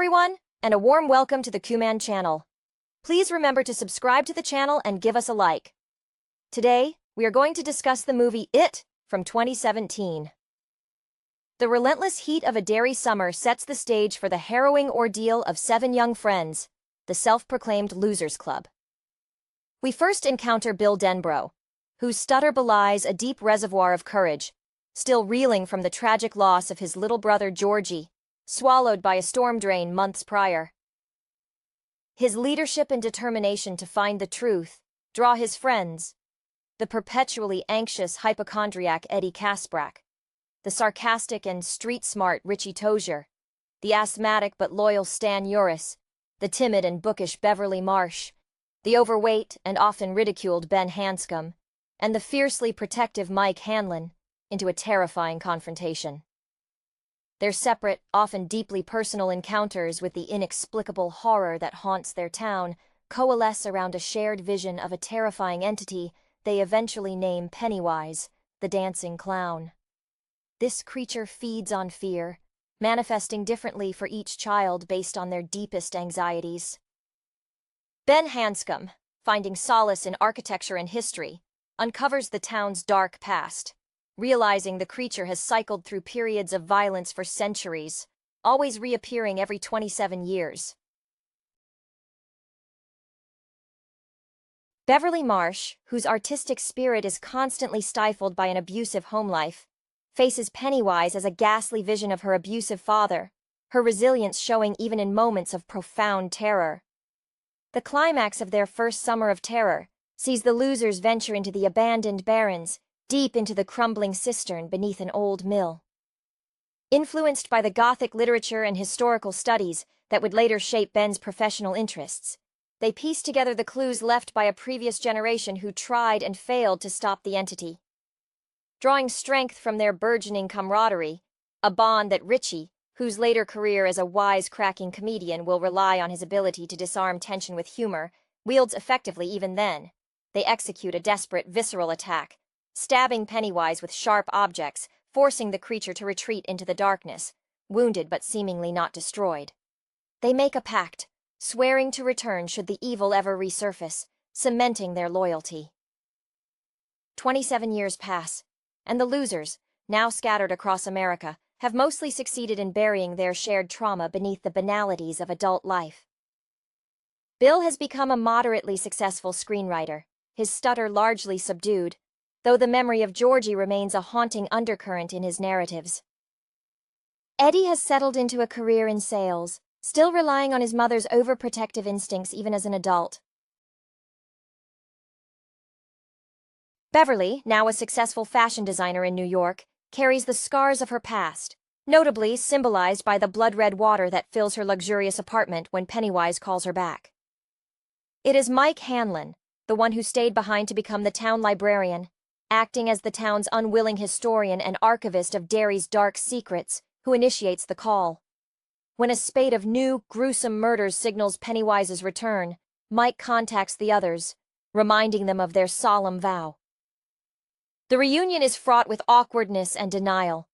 everyone, and a warm welcome to the Kuman channel. Please remember to subscribe to the channel and give us a like. Today, we are going to discuss the movie It from 2017. The relentless heat of a Derry summer sets the stage for the harrowing ordeal of 7 young friends, the self-proclaimed Losers Club. We first encounter Bill Denbrough, whose stutter belies a deep reservoir of courage, still reeling from the tragic loss of his little brother Georgie, swallowed by a storm drain months prior. His leadership and determination to find the truth draw his friends, the perpetually anxious hypochondriac Eddie Kasprak, the sarcastic and street-smart Richie Tozier, the asthmatic but loyal Stan Uris, the timid and bookish Beverly Marsh, the overweight and often ridiculed Ben Hanscom, and the fiercely protective Mike Hanlon, into a terrifying confrontation. Their separate, often deeply personal encounters with the inexplicable horror that haunts their town coalesce around a shared vision of a terrifying entity they eventually name Pennywise, the dancing clown. This creature feeds on fear, manifesting differently for each child based on their deepest anxieties. Ben Hanscom, finding solace in architecture and history, uncovers the town's dark past, realizing the creature has cycled through periods of violence for centuries, always reappearing every 27 years. Beverly Marsh, whose artistic spirit is constantly stifled by an abusive home life, faces Pennywise as a ghastly vision of her abusive father, her resilience showing even in moments of profound terror. The climax of their first summer of terror sees the losers venture into the abandoned barrens, deep into the crumbling cistern beneath an old mill. Influenced by the Gothic literature and historical studies that would later shape Ben's professional interests, they piece together the clues left by a previous generation who tried and failed to stop the entity. Drawing strength from their burgeoning camaraderie, a bond that Richie, whose later career as a wise-cracking comedian will rely on his ability to disarm tension with humor, wields effectively even then, they execute a desperate, visceral attack, stabbing Pennywise with sharp objects, forcing the creature to retreat into the darkness, wounded but seemingly not destroyed. They make a pact, swearing to return should the evil ever resurface, cementing their loyalty. 27 years pass, and the losers, now scattered across America, have mostly succeeded in burying their shared trauma beneath the banalities of adult life. Bill has become a moderately successful screenwriter, his stutter largely subdued, though the memory of Georgie remains a haunting undercurrent in his narratives. Eddie has settled into a career in sales, still relying on his mother's overprotective instincts even as an adult. Beverly, now a successful fashion designer in New York, carries the scars of her past, notably symbolized by the blood-red water that fills her luxurious apartment when Pennywise calls her back. It is Mike Hanlon, the one who stayed behind to become the town librarian, acting as the town's unwilling historian and archivist of Derry's dark secrets, who initiates the call. When a spate of new, gruesome murders signals Pennywise's return, Mike contacts the others, reminding them of their solemn vow. The reunion is fraught with awkwardness and denial.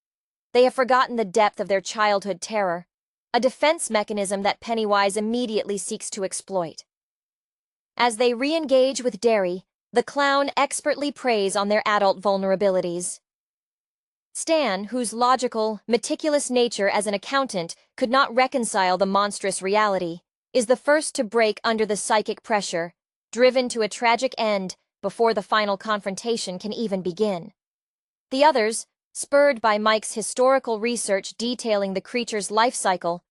They have forgotten the depth of their childhood terror, a defense mechanism that Pennywise immediately seeks to exploit. As they re-engage with Derry, the clown expertly preys on their adult vulnerabilities. Stan, whose logical, meticulous nature as an accountant could not reconcile the monstrous reality, is the first to break under the psychic pressure, driven to a tragic end before the final confrontation can even begin. The others, spurred by Mike's historical research detailing the creature's life cycle,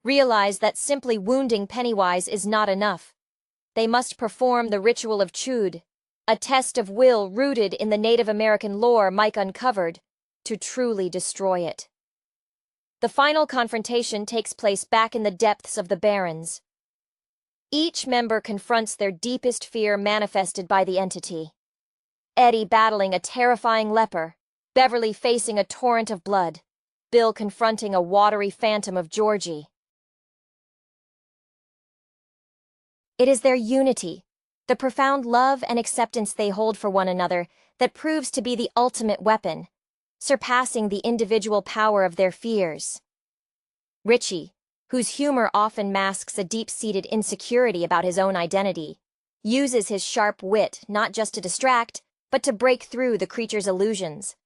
realize that simply wounding Pennywise is not enough. They must perform the ritual of Chud, a test of will rooted in the Native American lore Mike uncovered, to truly destroy it. The final confrontation takes place back in the depths of the Barrens. Each member confronts their deepest fear manifested by the entity. Eddie battling a terrifying leper, Beverly facing a torrent of blood, Bill confronting a watery phantom of Georgie. It is their unity, the profound love and acceptance they hold for one another, that proves to be the ultimate weapon, surpassing the individual power of their fears. Richie, whose humor often masks a deep-seated insecurity about his own identity, uses his sharp wit not just to distract, but to break through the creature's illusions.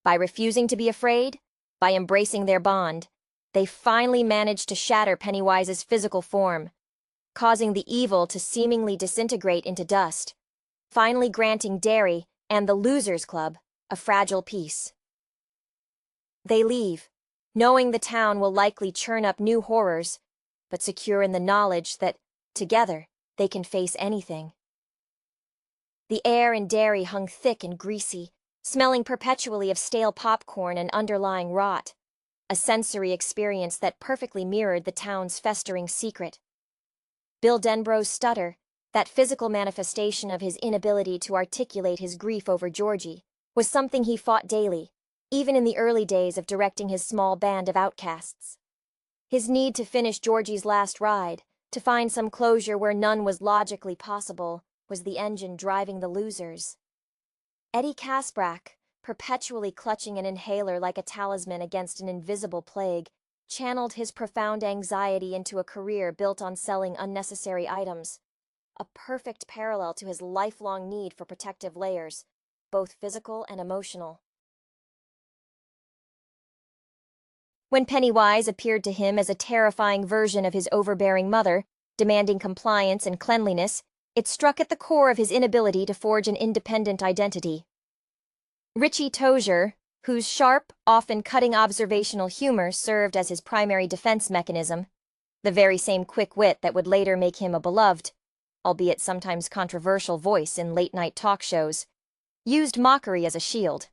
By refusing to be afraid, by embracing their bond, they finally manage to shatter Pennywise's physical form, causing the evil to seemingly disintegrate into dust, finally granting Derry and the Losers Club a fragile peace. They leave, knowing the town will likely churn up new horrors, but secure in the knowledge that, together, they can face anything. The air in Derry hung thick and greasy, smelling perpetually of stale popcorn and underlying rot, a sensory experience that perfectly mirrored the town's festering secret. Bill Denborough's stutter, that physical manifestation of his inability to articulate his grief over Georgie, was something he fought daily, even in the early days of directing his small band of outcasts. His need to finish Georgie's last ride, to find some closure where none was logically possible, was the engine driving the Losers. Eddie Kasprak, perpetually clutching an inhaler like a talisman against an invisible plague, channeled his profound anxiety into a career built on selling unnecessary items, a perfect parallel to his lifelong need for protective layers, both physical and emotional. When Pennywise appeared to him as a terrifying version of his overbearing mother, demanding compliance and cleanliness, it struck at the core of his inability to forge an independent identity. Richie Tozier, whose sharp, often cutting observational humor served as his primary defense mechanism, the very same quick wit that would later make him a beloved, albeit sometimes controversial voice in late-night talk shows, used mockery as a shield.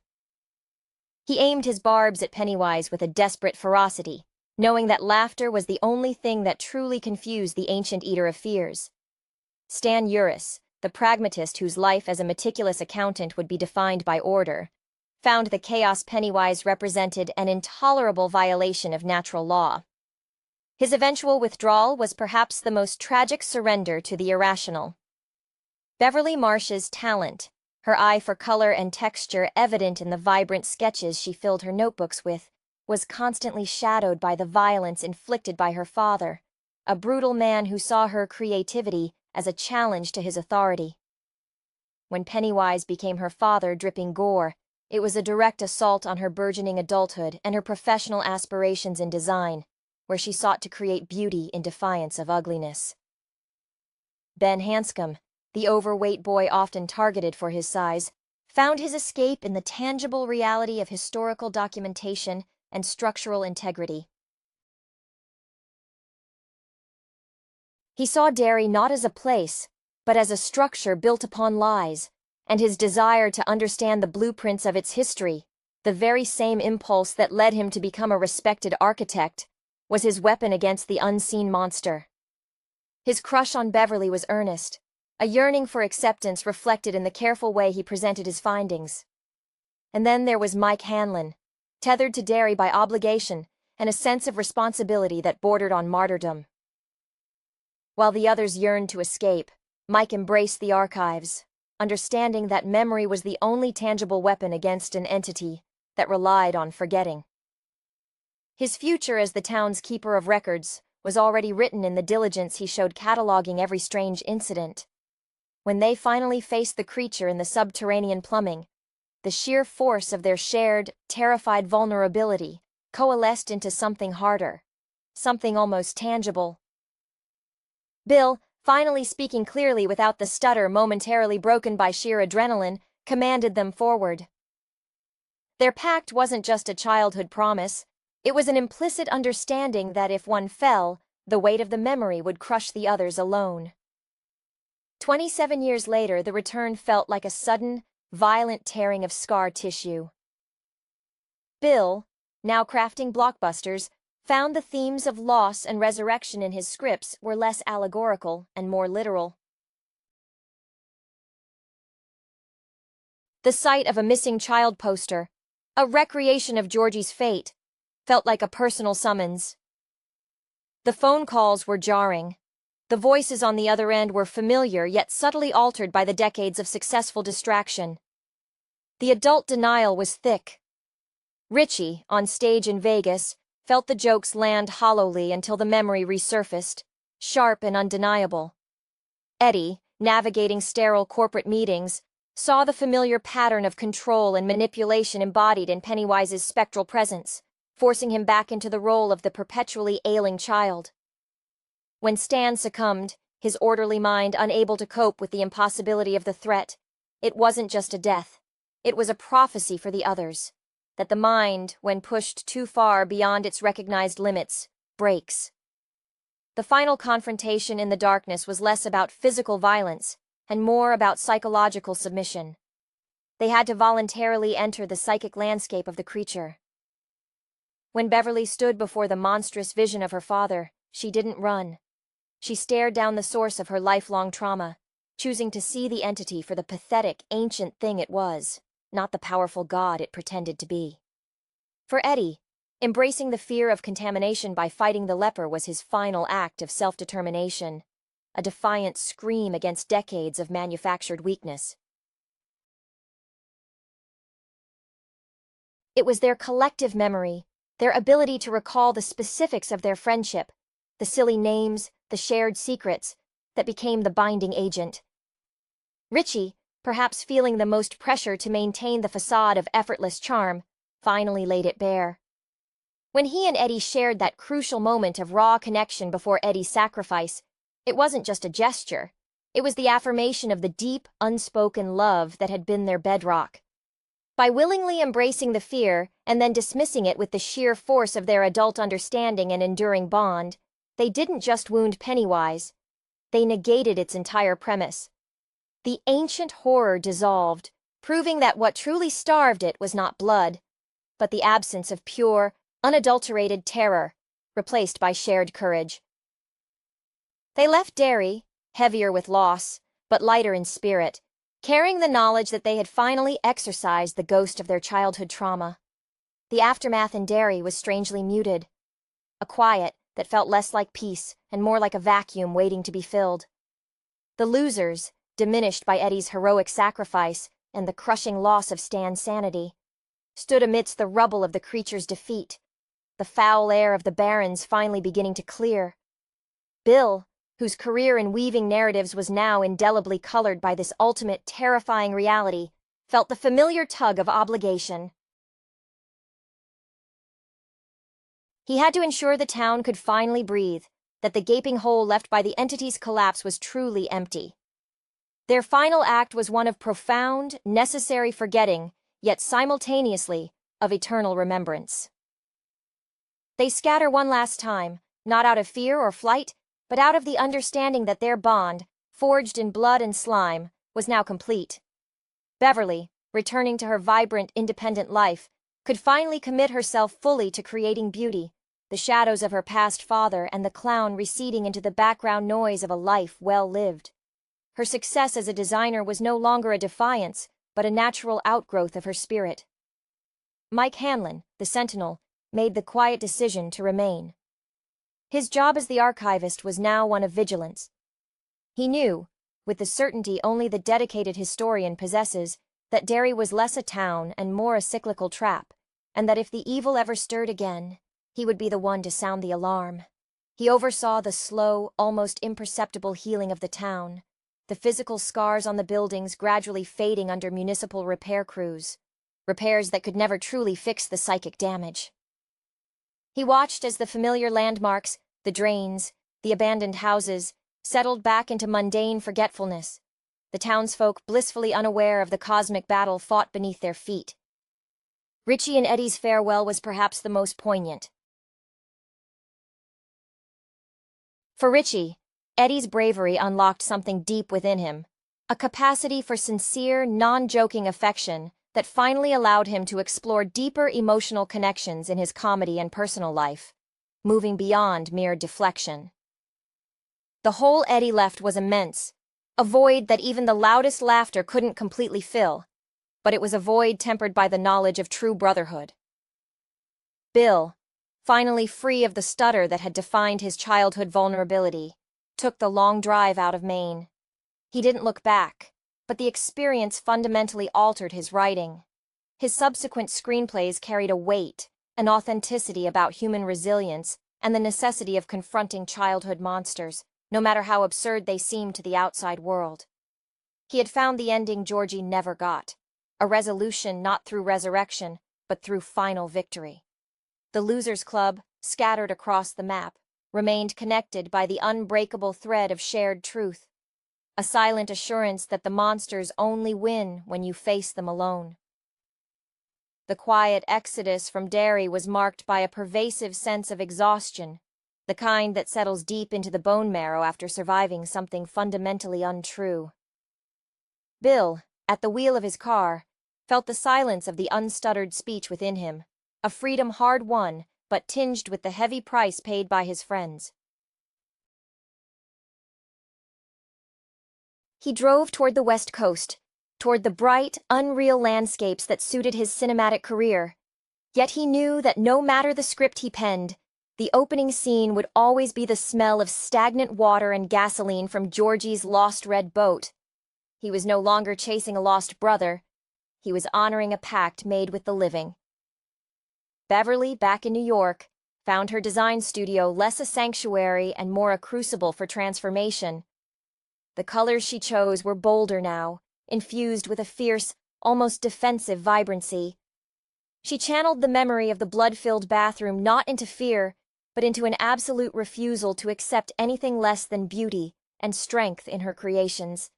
He aimed his barbs at Pennywise with a desperate ferocity, knowing that laughter was the only thing that truly confused the ancient eater of fears. Stan Uris, the pragmatist whose life as a meticulous accountant would be defined by order, found the chaos Pennywise represented an intolerable violation of natural law. His eventual withdrawal was perhaps the most tragic surrender to the irrational. Beverly Marsh's talent, her eye for color and texture evident in the vibrant sketches she filled her notebooks with, was constantly shadowed by the violence inflicted by her father, a brutal man who saw her creativity as a challenge to his authority. When Pennywise became her father dripping gore, it was a direct assault on her burgeoning adulthood and her professional aspirations in design, where she sought to create beauty in defiance of ugliness. Ben Hanscom, the overweight boy often targeted for his size, found his escape in the tangible reality of historical documentation and structural integrity. He saw Derry not as a place, but as a structure built upon lies, and his desire to understand the blueprints of its history, the very same impulse that led him to become a respected architect, was his weapon against the unseen monster. His crush on Beverly was earnest, a yearning for acceptance reflected in the careful way he presented his findings. And then there was Mike Hanlon, tethered to Derry by obligation and a sense of responsibility that bordered on martyrdom. While the others yearned to escape, Mike embraced the archives, understanding that memory was the only tangible weapon against an entity that relied on forgetting. His future as the town's keeper of records was already written in the diligence he showed cataloging every strange incident. When they finally faced the creature in the subterranean plumbing, the sheer force of their shared, terrified vulnerability coalesced into something harder, something almost tangible. Bill, finally speaking clearly without the stutter momentarily broken by sheer adrenaline, commanded them forward. Their pact wasn't just a childhood promise, it was an implicit understanding that if one fell, the weight of the memory would crush the others alone. 27 years later, the return felt like a sudden, violent tearing of scar tissue. Bill, now crafting blockbusters, found the themes of loss and resurrection in his scripts were less allegorical and more literal. The sight of a missing child poster, a recreation of Georgie's fate, felt like a personal summons. The phone calls were jarring. The voices on the other end were familiar yet subtly altered by the decades of successful distraction. The adult denial was thick. Richie, on stage in Vegas, felt the jokes land hollowly until the memory resurfaced, sharp and undeniable. Eddie, navigating sterile corporate meetings, saw the familiar pattern of control and manipulation embodied in Pennywise's spectral presence, forcing him back into the role of the perpetually ailing child. When Stan succumbed, his orderly mind unable to cope with the impossibility of the threat, it wasn't just a death. It was a prophecy for the others, that the mind, when pushed too far beyond its recognized limits, breaks. The final confrontation in the darkness was less about physical violence and more about psychological submission. They had to voluntarily enter the psychic landscape of the creature. When Beverly stood before the monstrous vision of her father, she didn't run. She stared down the source of her lifelong trauma, choosing to see the entity for the pathetic, ancient thing it was, not the powerful god it pretended to be. For Eddie, embracing the fear of contamination by fighting the leper was his final act of self-determination, a defiant scream against decades of manufactured weakness. It was their collective memory, their ability to recall the specifics of their friendship, the silly names, the shared secrets, that became the binding agent. Richie, perhaps feeling the most pressure to maintain the facade of effortless charm, finally laid it bare. When he and Eddie shared that crucial moment of raw connection before Eddie's sacrifice, it wasn't just a gesture. It was the affirmation of the deep, unspoken love that had been their bedrock. By willingly embracing the fear and then dismissing it with the sheer force of their adult understanding and enduring bond, they didn't just wound Pennywise. They negated its entire premise. The ancient horror dissolved, proving that what truly starved it was not blood, but the absence of pure, unadulterated terror, replaced by shared courage. They left Derry, heavier with loss, but lighter in spirit, carrying the knowledge that they had finally exorcised the ghost of their childhood trauma. The aftermath in Derry was strangely muted, a quiet that felt less like peace and more like a vacuum waiting to be filled. The losers, diminished by Eddie's heroic sacrifice and the crushing loss of Stan's sanity, stood amidst the rubble of the creature's defeat, the foul air of the Barrens finally beginning to clear. Bill, whose career in weaving narratives was now indelibly colored by this ultimate terrifying reality, felt the familiar tug of obligation. He had to ensure the town could finally breathe, that the gaping hole left by the entity's collapse was truly empty. Their final act was one of profound, necessary forgetting, yet simultaneously, of eternal remembrance. They scatter one last time, not out of fear or flight, but out of the understanding that their bond, forged in blood and slime, was now complete. Beverly, returning to her vibrant, independent life, could finally commit herself fully to creating beauty, the shadows of her past father and the clown receding into the background noise of a life well lived. Her success as a designer was no longer a defiance, but a natural outgrowth of her spirit. Mike Hanlon, the Sentinel, made the quiet decision to remain. His job as the archivist was now one of vigilance. He knew, with the certainty only the dedicated historian possesses, that Derry was less a town and more a cyclical trap, and that if the evil ever stirred again, he would be the one to sound the alarm. He oversaw the slow, almost imperceptible healing of the town, the physical scars on the buildings gradually fading under municipal repair crews, repairs that could never truly fix the psychic damage. He watched as the familiar landmarks, the drains, the abandoned houses, settled back into mundane forgetfulness, the townsfolk blissfully unaware of the cosmic battle fought beneath their feet. Richie and Eddie's farewell was perhaps the most poignant. For Richie, Eddie's bravery unlocked something deep within him, a capacity for sincere, non-joking affection that finally allowed him to explore deeper emotional connections in his comedy and personal life, moving beyond mere deflection. The hole Eddie left was immense, a void that even the loudest laughter couldn't completely fill, but it was a void tempered by the knowledge of true brotherhood. Bill, finally free of the stutter that had defined his childhood vulnerability, took the long drive out of Maine. He didn't look back, but the experience fundamentally altered his writing. His subsequent screenplays carried a weight, an authenticity about human resilience, and the necessity of confronting childhood monsters, no matter how absurd they seemed to the outside world. He had found the ending Georgie never got, a resolution not through resurrection, but through final victory. The Losers Club, scattered across the map, remained connected by the unbreakable thread of shared truth, a silent assurance that the monsters only win when you face them alone. The quiet exodus from Derry was marked by a pervasive sense of exhaustion, the kind that settles deep into the bone marrow after surviving something fundamentally untrue. Bill, at the wheel of his car, felt the silence of the unstuttered speech within him, a freedom hard won, but tinged with the heavy price paid by his friends. He drove toward the West Coast, toward the bright, unreal landscapes that suited his cinematic career. Yet he knew that no matter the script he penned, the opening scene would always be the smell of stagnant water and gasoline from Georgie's lost red boat. He was no longer chasing a lost brother. He was honoring a pact made with the living. Beverly, back in New York, found her design studio less a sanctuary and more a crucible for transformation. The colors she chose were bolder now, infused with a fierce, almost defensive vibrancy. She channeled the memory of the blood-filled bathroom not into fear, but into an absolute refusal to accept anything less than beauty and strength in her creations.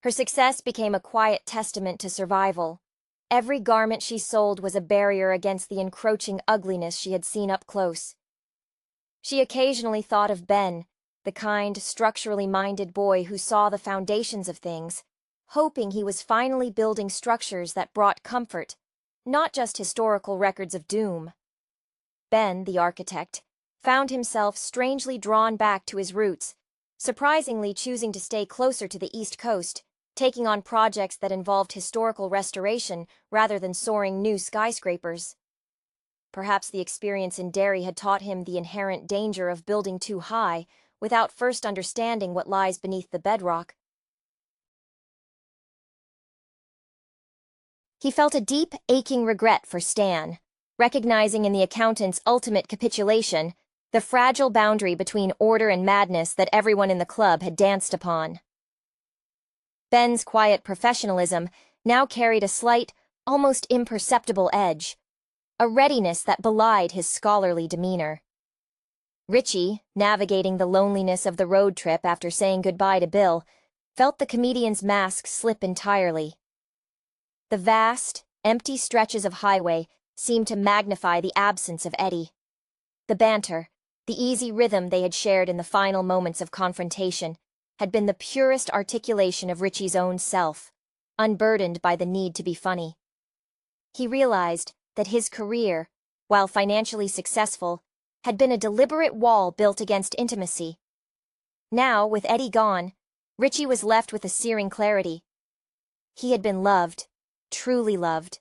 Her success became a quiet testament to survival. Every garment she sold was a barrier against the encroaching ugliness she had seen up close. She occasionally thought of Ben, the kind, structurally minded boy who saw the foundations of things, hoping he was finally building structures that brought comfort, not just historical records of doom. Ben, the architect, found himself strangely drawn back to his roots, surprisingly choosing to stay closer to the East Coast, taking on projects that involved historical restoration rather than soaring new skyscrapers. Perhaps the experience in Derry had taught him the inherent danger of building too high without first understanding what lies beneath the bedrock. He felt a deep, aching regret for Stan, recognizing in the accountant's ultimate capitulation the fragile boundary between order and madness that everyone in the club had danced upon. Ben's quiet professionalism now carried a slight, almost imperceptible edge, a readiness that belied his scholarly demeanor. Richie, navigating the loneliness of the road trip after saying goodbye to Bill, felt the comedian's mask slip entirely. The vast, empty stretches of highway seemed to magnify the absence of Eddie. The banter, the easy rhythm they had shared in the final moments of confrontation, had been the purest articulation of Richie's own self, unburdened by the need to be funny. He realized that his career, while financially successful, had been a deliberate wall built against intimacy. Now, with Eddie gone, Richie was left with a searing clarity. He had been loved, truly loved,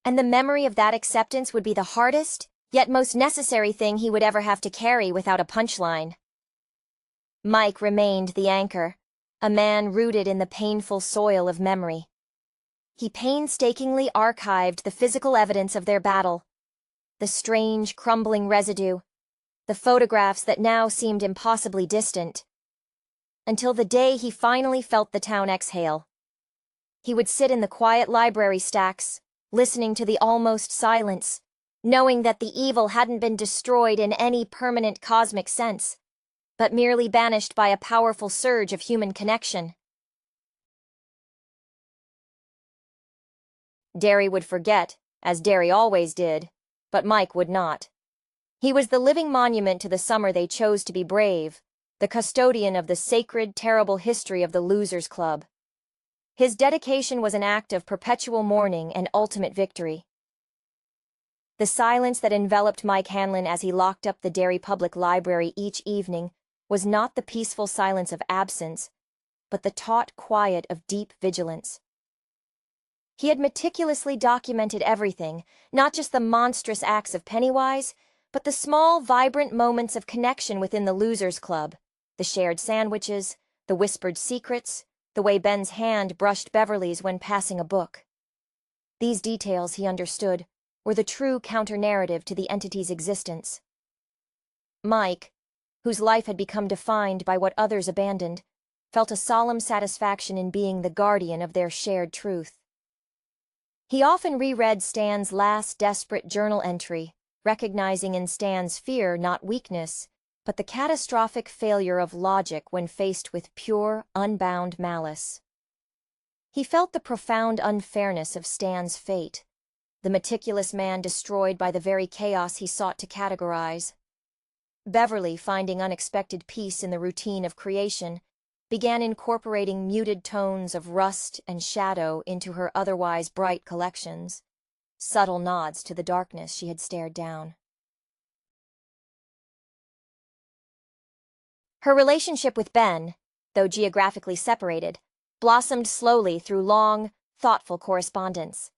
and the memory of that acceptance would be the hardest, yet most necessary thing he would ever have to carry without a punchline. Mike remained the anchor, a man rooted in the painful soil of memory. He painstakingly archived the physical evidence of their battle, the strange, crumbling residue, the photographs that now seemed impossibly distant, until the day he finally felt the town exhale. He would sit in the quiet library stacks, listening to the almost silence, knowing that the evil hadn't been destroyed in any permanent cosmic sense, but merely banished by a powerful surge of human connection. Derry would forget, as Derry always did, but Mike would not. He was the living monument to the summer they chose to be brave, the custodian of the sacred, terrible history of the Losers Club. His dedication was an act of perpetual mourning and ultimate victory. The silence that enveloped Mike Hanlon as he locked up the Derry Public Library each evening was not the peaceful silence of absence, but the taut quiet of deep vigilance. He had meticulously documented everything, not just the monstrous acts of Pennywise, but the small, vibrant moments of connection within the Losers Club, the shared sandwiches, the whispered secrets, the way Ben's hand brushed Beverly's when passing a book. These details, he understood, were the true counter-narrative to the entity's existence. Mike, whose life had become defined by what others abandoned, felt a solemn satisfaction in being the guardian of their shared truth. He often reread Stan's last desperate journal entry, recognizing in Stan's fear not weakness, but the catastrophic failure of logic when faced with pure, unbound malice. He felt the profound unfairness of Stan's fate, the meticulous man destroyed by the very chaos he sought to categorize. Beverly, finding unexpected peace in the routine of creation, began incorporating muted tones of rust and shadow into her otherwise bright collections, subtle nods to the darkness she had stared down. Her relationship with Ben, though geographically separated, blossomed slowly through long, thoughtful correspondence.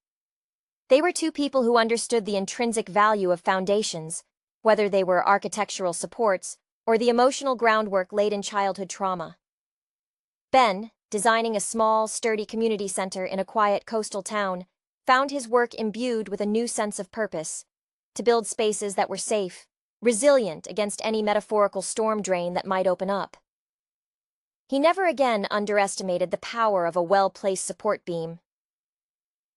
They were two people who understood the intrinsic value of foundations, whether they were architectural supports or the emotional groundwork laid in childhood trauma. Ben, designing a small, sturdy community center in a quiet coastal town, found his work imbued with a new sense of purpose: to build spaces that were safe, resilient against any metaphorical storm drain that might open up. He never again underestimated the power of a well-placed support beam.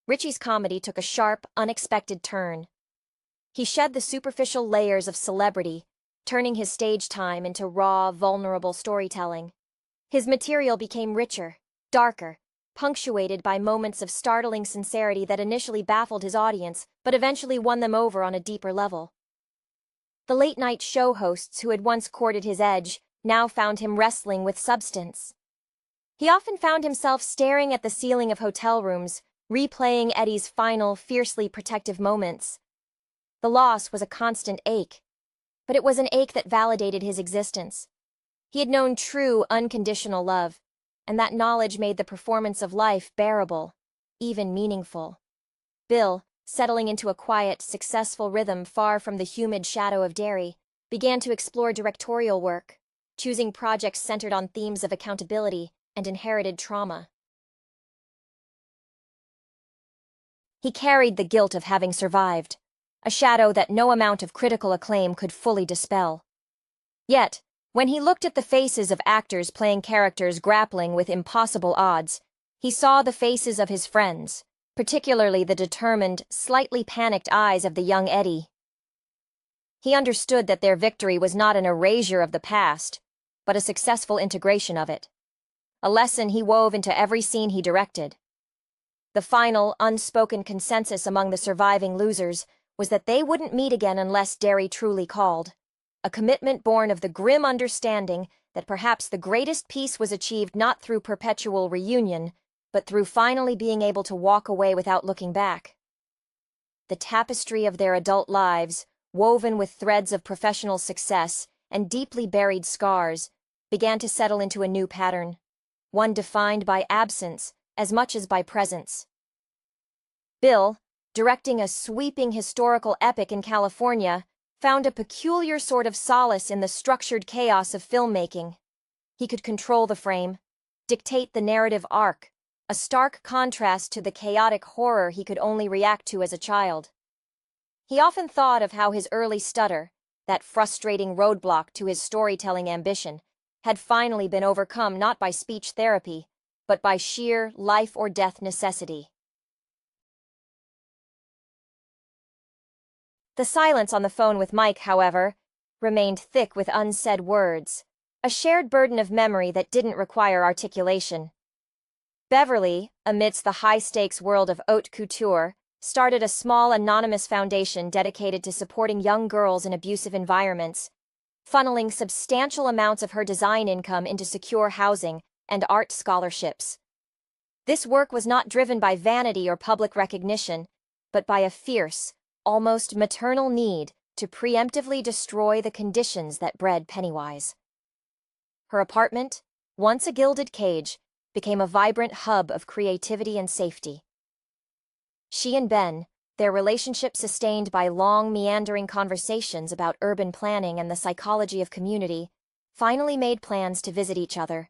Richie's comedy took a sharp, unexpected turn. He shed the superficial layers of celebrity, turning his stage time into raw, vulnerable storytelling. His material became richer, darker, punctuated by moments of startling sincerity that initially baffled his audience, but eventually won them over on a deeper level. The late-night show hosts who had once courted his edge now found him wrestling with substance. He often found himself staring at the ceiling of hotel rooms, replaying Eddie's final, fiercely protective moments. The loss was a constant ache, but it was an ache that validated his existence. He had known true, unconditional love, and that knowledge made the performance of life bearable, even meaningful. Bill, settling into a quiet, successful rhythm far from the humid shadow of Derry, began to explore directorial work, choosing projects centered on themes of accountability and inherited trauma. He carried the guilt of having survived, a shadow that no amount of critical acclaim could fully dispel. Yet, when he looked at the faces of actors playing characters grappling with impossible odds, he saw the faces of his friends, particularly the determined, slightly panicked eyes of the young Eddie. He understood that their victory was not an erasure of the past, but a successful integration of it. A lesson he wove into every scene he directed. The final, unspoken consensus among the surviving losers was that they wouldn't meet again unless Derry truly called, a commitment born of the grim understanding that perhaps the greatest peace was achieved not through perpetual reunion, but through finally being able to walk away without looking back. The tapestry of their adult lives, woven with threads of professional success and deeply buried scars, began to settle into a new pattern, one defined by absence as much as by presence. Bill, directing a sweeping historical epic in California, found a peculiar sort of solace in the structured chaos of filmmaking. He could control the frame, dictate the narrative arc, a stark contrast to the chaotic horror he could only react to as a child. He often thought of how his early stutter, that frustrating roadblock to his storytelling ambition, had finally been overcome not by speech therapy, but by sheer life-or-death necessity. The silence on the phone with Mike, however, remained thick with unsaid words, a shared burden of memory that didn't require articulation. Beverly, amidst the high-stakes world of haute couture, started a small anonymous foundation dedicated to supporting young girls in abusive environments, funneling substantial amounts of her design income into secure housing and art scholarships. This work was not driven by vanity or public recognition, but by a fierce, almost maternal need to preemptively destroy the conditions that bred Pennywise. Her apartment, once a gilded cage, became a vibrant hub of creativity and safety. She and Ben, their relationship sustained by long, meandering conversations about urban planning and the psychology of community, finally made plans to visit each other,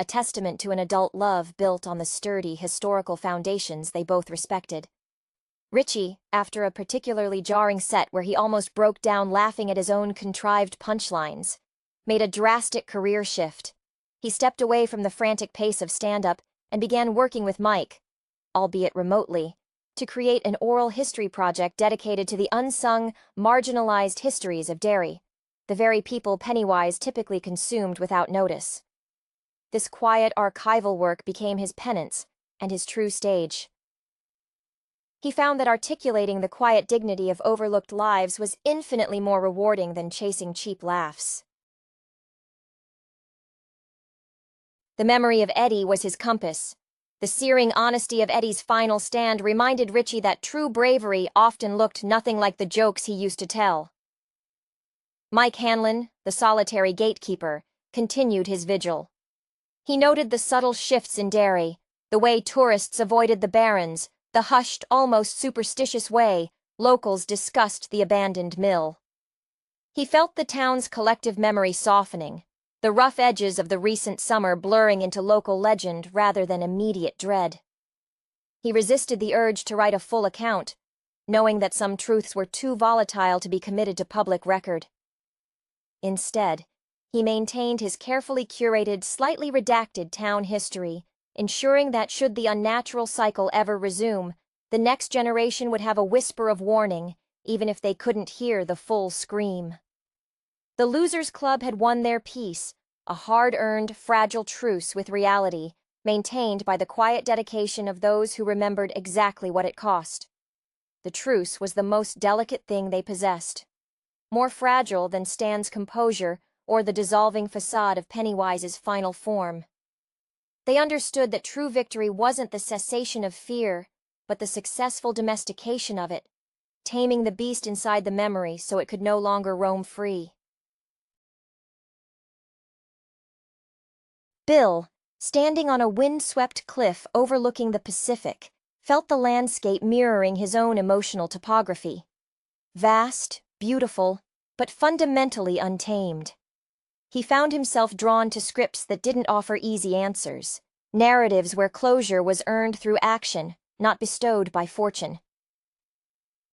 a testament to an adult love built on the sturdy, historical foundations they both respected. Richie, after a particularly jarring set where he almost broke down laughing at his own contrived punchlines, made a drastic career shift. He stepped away from the frantic pace of stand-up and began working with Mike, albeit remotely, to create an oral history project dedicated to the unsung, marginalized histories of Derry, the very people Pennywise typically consumed without notice. This quiet archival work became his penance and his true stage. He found that articulating the quiet dignity of overlooked lives was infinitely more rewarding than chasing cheap laughs. The memory of Eddie was his compass. The searing honesty of Eddie's final stand reminded Richie that true bravery often looked nothing like the jokes he used to tell. Mike Hanlon, the solitary gatekeeper, continued his vigil. He noted the subtle shifts in Derry, the way tourists avoided the barrens, the hushed, almost superstitious way locals discussed the abandoned mill. He felt the town's collective memory softening, the rough edges of the recent summer blurring into local legend rather than immediate dread. He resisted the urge to write a full account, knowing that some truths were too volatile to be committed to public record. Instead, he maintained his carefully curated, slightly redacted town history, ensuring that should the unnatural cycle ever resume, the next generation would have a whisper of warning, even if they couldn't hear the full scream. The Losers Club had won their peace, a hard-earned, fragile truce with reality, maintained by the quiet dedication of those who remembered exactly what it cost. The truce was the most delicate thing they possessed, more fragile than Stan's composure or the dissolving facade of Pennywise's final form. They understood that true victory wasn't the cessation of fear, but the successful domestication of it, taming the beast inside the memory so it could no longer roam free. Bill, standing on a wind-swept cliff overlooking the Pacific, felt the landscape mirroring his own emotional topography. Vast, beautiful, but fundamentally untamed. He found himself drawn to scripts that didn't offer easy answers, narratives where closure was earned through action, not bestowed by fortune.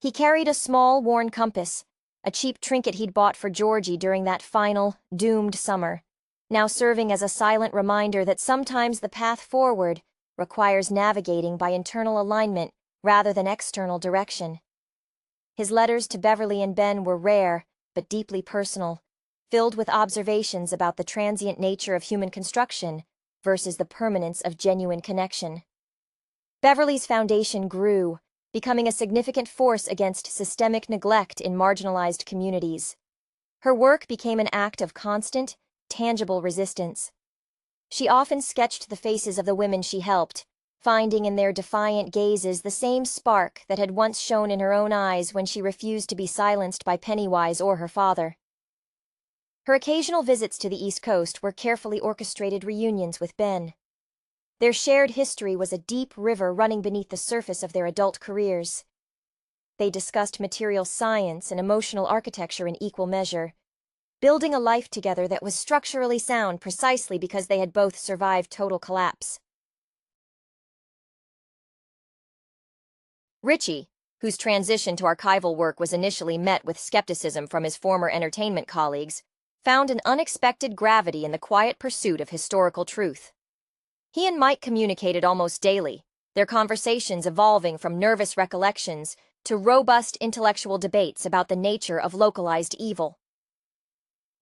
He carried a small, worn compass, a cheap trinket he'd bought for Georgie during that final, doomed summer, now serving as a silent reminder that sometimes the path forward requires navigating by internal alignment rather than external direction. His letters to Beverly and Ben were rare, but deeply personal, filled with observations about the transient nature of human construction versus the permanence of genuine connection. Beverly's foundation grew, becoming a significant force against systemic neglect in marginalized communities. Her work became an act of constant, tangible resistance. She often sketched the faces of the women she helped, finding in their defiant gazes the same spark that had once shone in her own eyes when she refused to be silenced by Pennywise or her father. Her occasional visits to the East Coast were carefully orchestrated reunions with Ben. Their shared history was a deep river running beneath the surface of their adult careers. They discussed material science and emotional architecture in equal measure, building a life together that was structurally sound precisely because they had both survived total collapse. Richie, whose transition to archival work was initially met with skepticism from his former entertainment colleagues, found an unexpected gravity in the quiet pursuit of historical truth. He and Mike communicated almost daily, their conversations evolving from nervous recollections to robust intellectual debates about the nature of localized evil.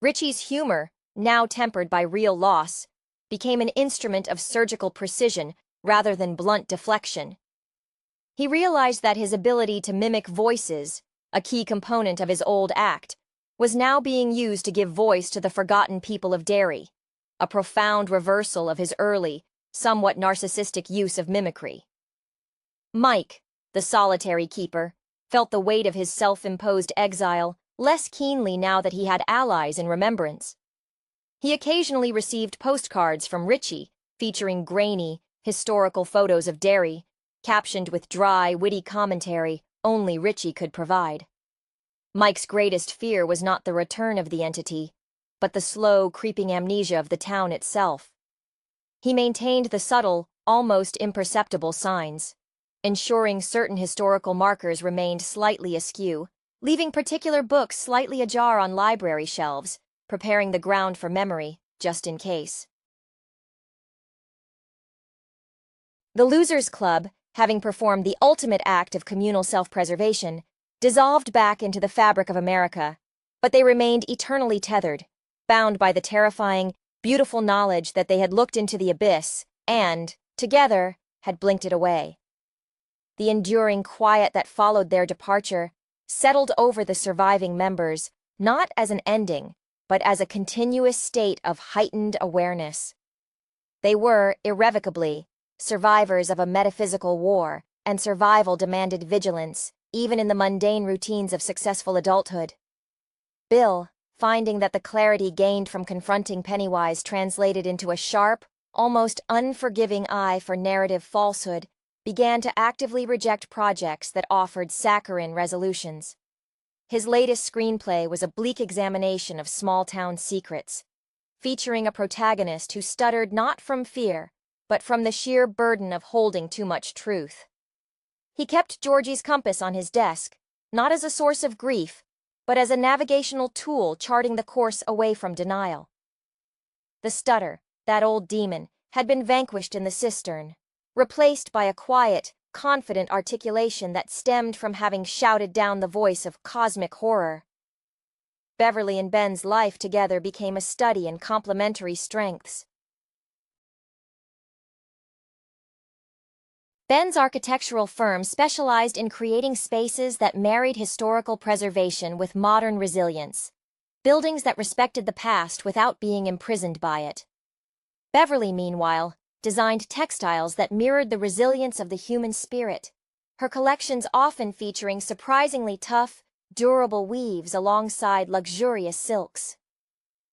Richie's humor, now tempered by real loss, became an instrument of surgical precision rather than blunt deflection. He realized that his ability to mimic voices, a key component of his old act, was now being used to give voice to the forgotten people of Derry, a profound reversal of his early, somewhat narcissistic use of mimicry. Mike, the solitary keeper, felt the weight of his self-imposed exile less keenly now that he had allies in remembrance. He occasionally received postcards from Richie featuring grainy, historical photos of Derry, captioned with dry, witty commentary only Richie could provide. Mike's greatest fear was not the return of the entity, but the slow, creeping amnesia of the town itself. He maintained the subtle, almost imperceptible signs, ensuring certain historical markers remained slightly askew, leaving particular books slightly ajar on library shelves, preparing the ground for memory, just in case. The Losers Club, having performed the ultimate act of communal self-preservation, dissolved back into the fabric of America, but they remained eternally tethered, bound by the terrifying, beautiful knowledge that they had looked into the abyss and, together, had blinked it away. The enduring quiet that followed their departure settled over the surviving members, not as an ending, but as a continuous state of heightened awareness. They were, irrevocably, survivors of a metaphysical war, and survival demanded vigilance, even in the mundane routines of successful adulthood. Bill, finding that the clarity gained from confronting Pennywise translated into a sharp, almost unforgiving eye for narrative falsehood, began to actively reject projects that offered saccharine resolutions. His latest screenplay was a bleak examination of small-town secrets, featuring a protagonist who stuttered not from fear, but from the sheer burden of holding too much truth. He kept Georgie's compass on his desk, not as a source of grief, but as a navigational tool charting the course away from denial. The stutter, that old demon, had been vanquished in the cistern, replaced by a quiet, confident articulation that stemmed from having shouted down the voice of cosmic horror. Beverly and Ben's life together became a study in complementary strengths. Ben's architectural firm specialized in creating spaces that married historical preservation with modern resilience, buildings that respected the past without being imprisoned by it. Beverly, meanwhile, designed textiles that mirrored the resilience of the human spirit, her collections often featuring surprisingly tough, durable weaves alongside luxurious silks.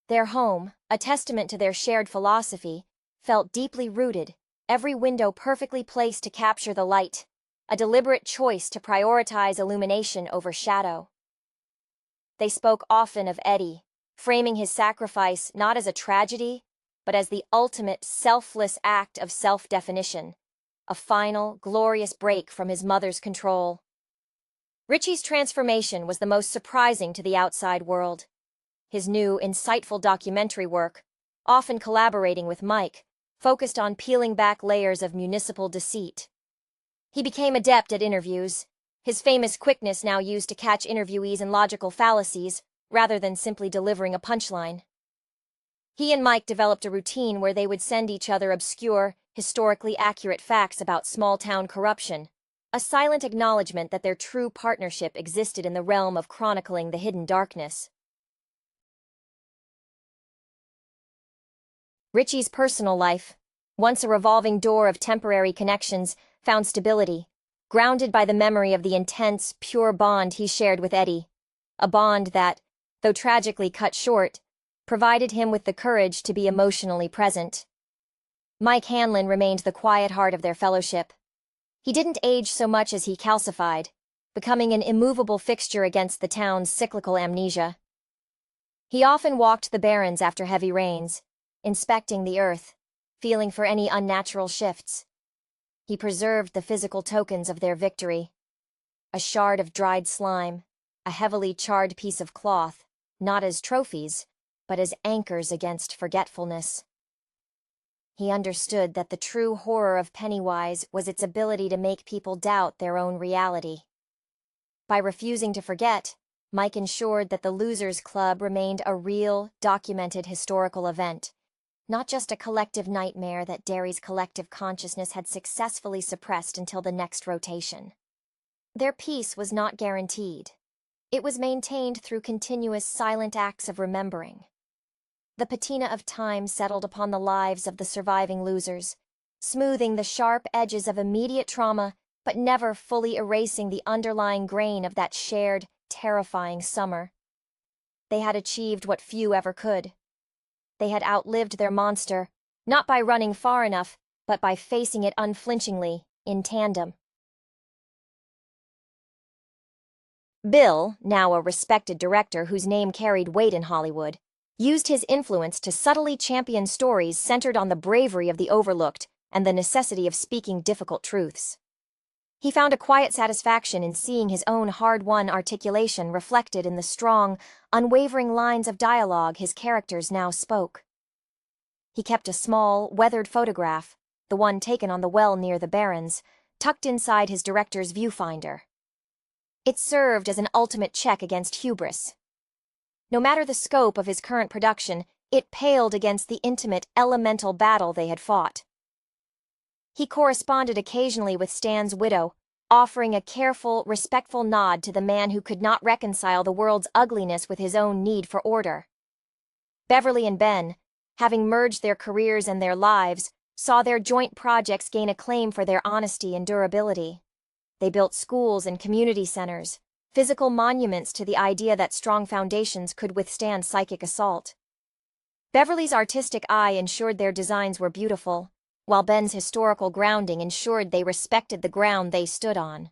Their home, a testament to their shared philosophy, felt deeply rooted, every window perfectly placed to capture the light, a deliberate choice to prioritize illumination over shadow. They spoke often of Eddie, framing his sacrifice not as a tragedy, but as the ultimate selfless act of self-definition, a final, glorious break from his mother's control. Richie's transformation was the most surprising to the outside world. His new, insightful documentary work, often collaborating with Mike, focused on peeling back layers of municipal deceit. He became adept at interviews, his famous quickness now used to catch interviewees in logical fallacies, rather than simply delivering a punchline. He and Mike developed a routine where they would send each other obscure, historically accurate facts about small-town corruption, a silent acknowledgement that their true partnership existed in the realm of chronicling the hidden darkness. Richie's personal life, once a revolving door of temporary connections, found stability, grounded by the memory of the intense, pure bond he shared with Eddie, a bond that, though tragically cut short, provided him with the courage to be emotionally present. Mike Hanlon remained the quiet heart of their fellowship. He didn't age so much as he calcified, becoming an immovable fixture against the town's cyclical amnesia. He often walked the barrens after heavy rains, inspecting the earth, feeling for any unnatural shifts. He preserved the physical tokens of their victory. A shard of dried slime, a heavily charred piece of cloth, not as trophies, but as anchors against forgetfulness. He understood that the true horror of Pennywise was its ability to make people doubt their own reality. By refusing to forget, Mike ensured that the Losers Club remained a real, documented historical event, not just a collective nightmare that Derry's collective consciousness had successfully suppressed until the next rotation. Their peace was not guaranteed. It was maintained through continuous silent acts of remembering. The patina of time settled upon the lives of the surviving losers, smoothing the sharp edges of immediate trauma, but never fully erasing the underlying grain of that shared, terrifying summer. They had achieved what few ever could. They had outlived their monster, not by running far enough, but by facing it unflinchingly, in tandem. Bill, now a respected director whose name carried weight in Hollywood, used his influence to subtly champion stories centered on the bravery of the overlooked and the necessity of speaking difficult truths. He found a quiet satisfaction in seeing his own hard-won articulation reflected in the strong, unwavering lines of dialogue his characters now spoke. He kept a small, weathered photograph, the one taken on the well near the Barrens, tucked inside his director's viewfinder. It served as an ultimate check against hubris. No matter the scope of his current production, it paled against the intimate, elemental battle they had fought. He corresponded occasionally with Stan's widow, offering a careful, respectful nod to the man who could not reconcile the world's ugliness with his own need for order. Beverly and Ben, having merged their careers and their lives, saw their joint projects gain acclaim for their honesty and durability. They built schools and community centers, physical monuments to the idea that strong foundations could withstand psychic assault. Beverly's artistic eye ensured their designs were beautiful, while Ben's historical grounding ensured they respected the ground they stood on.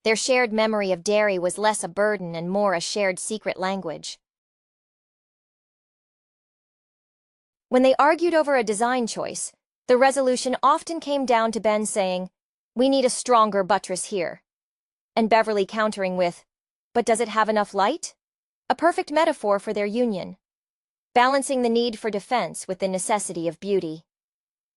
Their shared memory of Derry was less a burden and more a shared secret language. When they argued over a design choice, the resolution often came down to Ben saying, "We need a stronger buttress here," and Beverly countering with, "But does it have enough light?" A perfect metaphor for their union, balancing the need for defense with the necessity of beauty.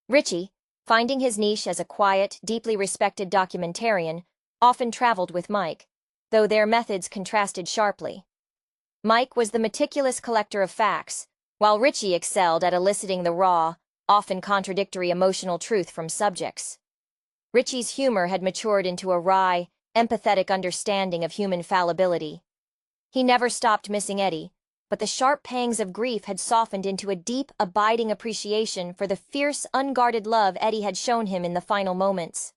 Richie, finding his niche as a quiet, deeply respected documentarian, often traveled with Mike, though their methods contrasted sharply. Mike was the meticulous collector of facts, while Richie excelled at eliciting the raw, often contradictory emotional truth from subjects. Richie's humor had matured into a wry, empathetic understanding of human fallibility. He never stopped missing Eddie, but the sharp pangs of grief had softened into a deep, abiding appreciation for the fierce, unguarded love Eddie had shown him in the final moments.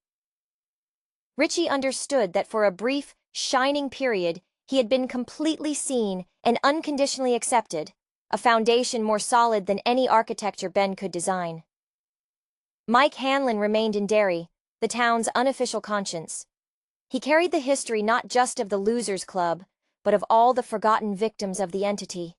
Richie understood that for a brief, shining period, he had been completely seen and unconditionally accepted, a foundation more solid than any architecture Ben could design. Mike Hanlon remained in Derry, the town's unofficial conscience. He carried the history not just of the Losers Club, but of all the forgotten victims of the entity.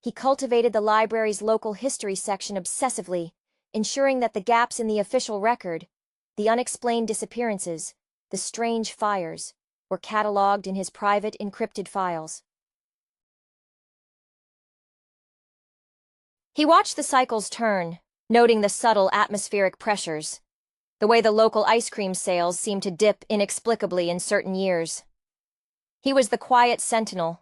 He cultivated the library's local history section obsessively, ensuring that the gaps in the official record, the unexplained disappearances, the strange fires, were cataloged in his private encrypted files. He watched the cycles turn, noting the subtle atmospheric pressures, the way the local ice cream sales seemed to dip inexplicably in certain years. He was the quiet sentinel,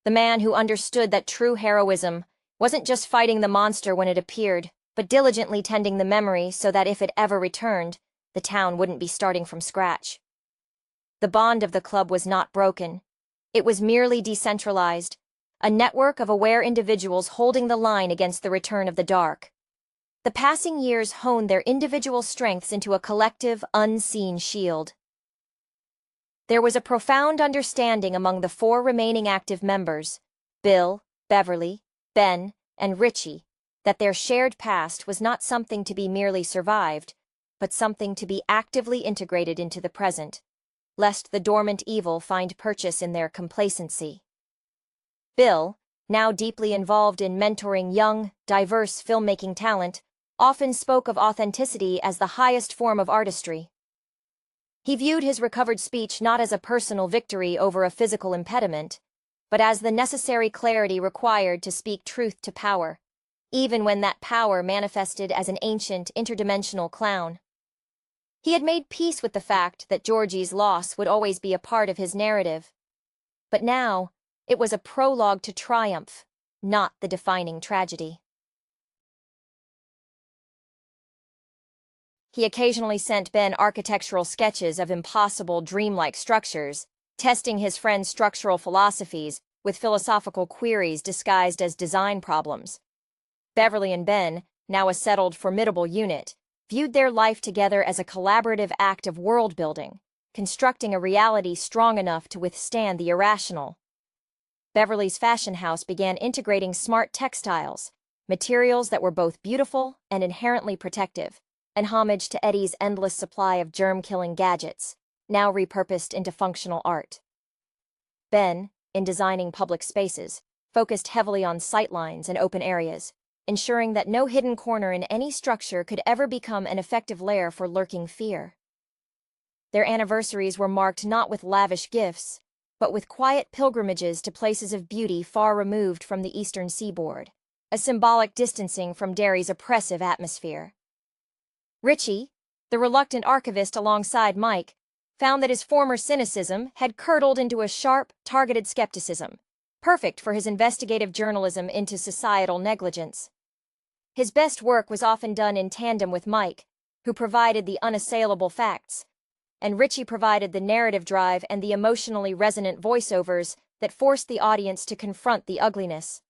the man who understood that true heroism wasn't just fighting the monster when it appeared, but diligently tending the memory so that if it ever returned, the town wouldn't be starting from scratch. The bond of the club was not broken. It was merely decentralized, a network of aware individuals holding the line against the return of the dark. The passing years honed their individual strengths into a collective, unseen shield. There was a profound understanding among the 4 remaining active members, Bill, Beverly, Ben, and Richie, that their shared past was not something to be merely survived, but something to be actively integrated into the present, lest the dormant evil find purchase in their complacency. Bill, now deeply involved in mentoring young, diverse filmmaking talent, often spoke of authenticity as the highest form of artistry. He viewed his recovered speech not as a personal victory over a physical impediment, but as the necessary clarity required to speak truth to power, even when that power manifested as an ancient, interdimensional clown. He had made peace with the fact that Georgie's loss would always be a part of his narrative. But now, it was a prologue to triumph, not the defining tragedy. He occasionally sent Ben architectural sketches of impossible, dreamlike structures, testing his friend's structural philosophies with philosophical queries disguised as design problems. Beverly and Ben, now a settled, formidable unit, viewed their life together as a collaborative act of world-building, constructing a reality strong enough to withstand the irrational. Beverly's fashion house began integrating smart textiles, materials that were both beautiful and inherently protective, an homage to Eddie's endless supply of germ-killing gadgets, now repurposed into functional art. Ben, in designing public spaces, focused heavily on sightlines and open areas, ensuring that no hidden corner in any structure could ever become an effective lair for lurking fear. Their anniversaries were marked not with lavish gifts, but with quiet pilgrimages to places of beauty far removed from the eastern seaboard, a symbolic distancing from Derry's oppressive atmosphere. Richie, the reluctant archivist alongside Mike, found that his former cynicism had curdled into a sharp, targeted skepticism, perfect for his investigative journalism into societal negligence. His best work was often done in tandem with Mike, who provided the unassailable facts, and Richie provided the narrative drive and the emotionally resonant voiceovers that forced the audience to confront the ugliness.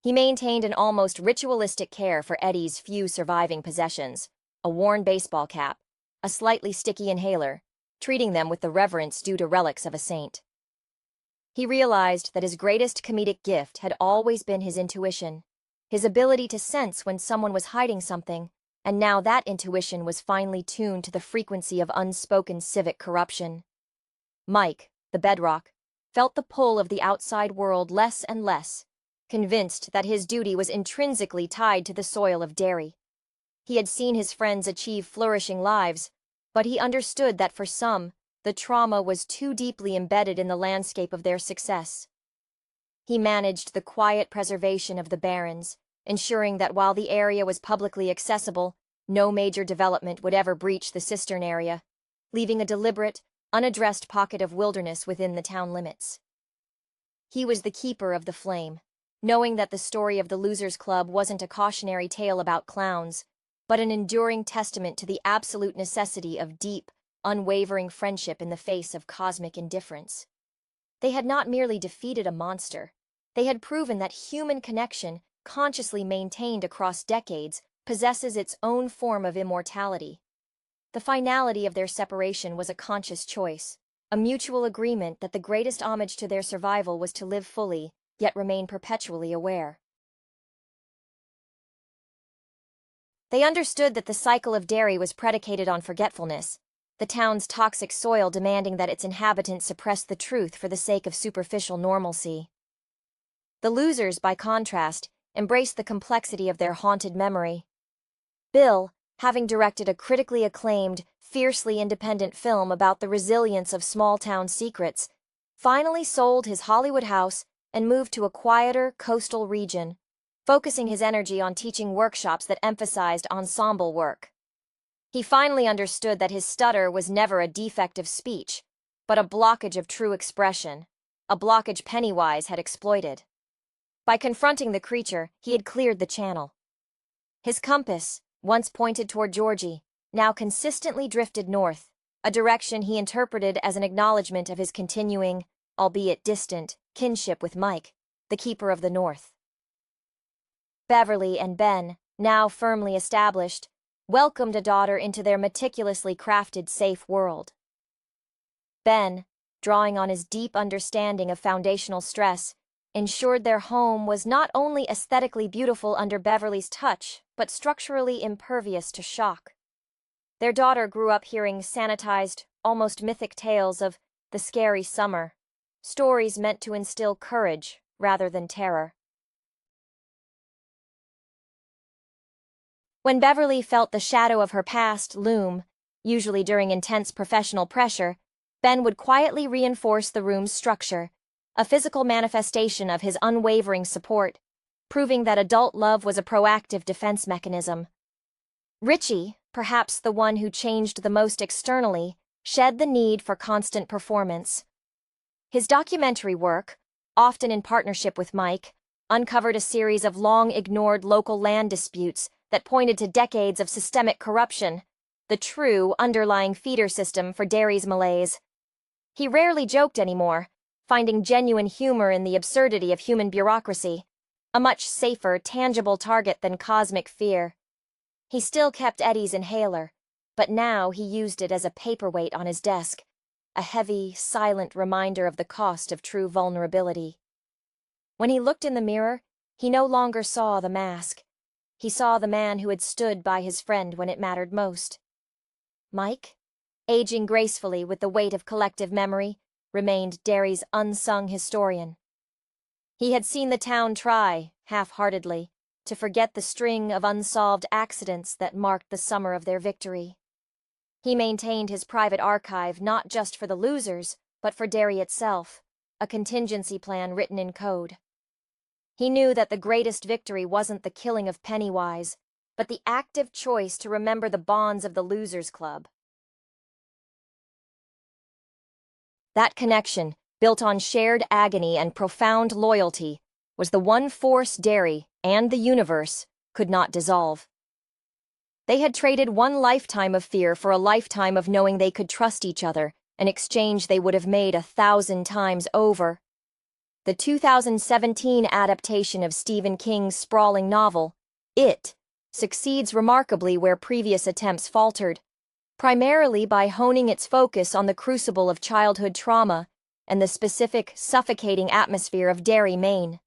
He maintained an almost ritualistic care for Eddie's few surviving possessions, a worn baseball cap, a slightly sticky inhaler, treating them with the reverence due to relics of a saint. He realized that his greatest comedic gift had always been his intuition, his ability to sense when someone was hiding something, and now that intuition was finely tuned to the frequency of unspoken civic corruption. Mike, the bedrock, felt the pull of the outside world less and less, convinced that his duty was intrinsically tied to the soil of Derry. He had seen his friends achieve flourishing lives, but he understood that for some, the trauma was too deeply embedded in the landscape of their success. He managed the quiet preservation of the barrens, ensuring that while the area was publicly accessible, no major development would ever breach the cistern area, leaving a deliberate, unaddressed pocket of wilderness within the town limits. He was the keeper of the flame, knowing that the story of the Losers Club wasn't a cautionary tale about clowns, but an enduring testament to the absolute necessity of deep, unwavering friendship in the face of cosmic indifference. They had not merely defeated a monster, they had proven that human connection, consciously maintained across decades, possesses its own form of immortality. The finality of their separation was a conscious choice, a mutual agreement that the greatest homage to their survival was to live fully, yet remain perpetually aware. They understood that the cycle of Derry was predicated on forgetfulness, the town's toxic soil demanding that its inhabitants suppress the truth for the sake of superficial normalcy. The Losers, by contrast, embraced the complexity of their haunted memory. Bill, having directed a critically acclaimed, fiercely independent film about the resilience of small-town secrets, finally sold his Hollywood house and moved to a quieter, coastal region, focusing his energy on teaching workshops that emphasized ensemble work. He finally understood that his stutter was never a defect of speech, but a blockage of true expression, a blockage Pennywise had exploited. By confronting the creature, he had cleared the channel. His compass, once pointed toward Georgie, now consistently drifted north, a direction he interpreted as an acknowledgement of his continuing, albeit distant, kinship with Mike, the Keeper of the North. Beverly and Ben, now firmly established, welcomed a daughter into their meticulously crafted safe world. Ben, drawing on his deep understanding of foundational stress, ensured their home was not only aesthetically beautiful under Beverly's touch, but structurally impervious to shock. Their daughter grew up hearing sanitized, almost mythic tales of the scary summer, stories meant to instill courage rather than terror. When Beverly felt the shadow of her past loom, usually during intense professional pressure, Ben would quietly reinforce the room's structure, a physical manifestation of his unwavering support, proving that adult love was a proactive defense mechanism. Richie, perhaps the one who changed the most externally, shed the need for constant performance. His documentary work, often in partnership with Mike, uncovered a series of long-ignored local land disputes that pointed to decades of systemic corruption, the true underlying feeder system for Derry's malaise. He rarely joked anymore, finding genuine humor in the absurdity of human bureaucracy, a much safer, tangible target than cosmic fear. He still kept Eddie's inhaler, but now he used it as a paperweight on his desk, a heavy, silent reminder of the cost of true vulnerability. When he looked in the mirror, he no longer saw the mask. He saw the man who had stood by his friend when it mattered most. Mike, aging gracefully with the weight of collective memory, remained Derry's unsung historian. He had seen the town try, half-heartedly, to forget the string of unsolved accidents that marked the summer of their victory. He maintained his private archive not just for the losers, but for Derry itself, a contingency plan written in code. He knew that the greatest victory wasn't the killing of Pennywise, but the active choice to remember the bonds of the Losers Club. That connection, built on shared agony and profound loyalty, was the one force Derry, and the universe, could not dissolve. They had traded one lifetime of fear for a lifetime of knowing they could trust each other, an exchange they would have made 1,000 times over. The 2017 adaptation of Stephen King's sprawling novel, It, succeeds remarkably where previous attempts faltered, primarily by honing its focus on the crucible of childhood trauma and the specific, suffocating atmosphere of Derry, Maine.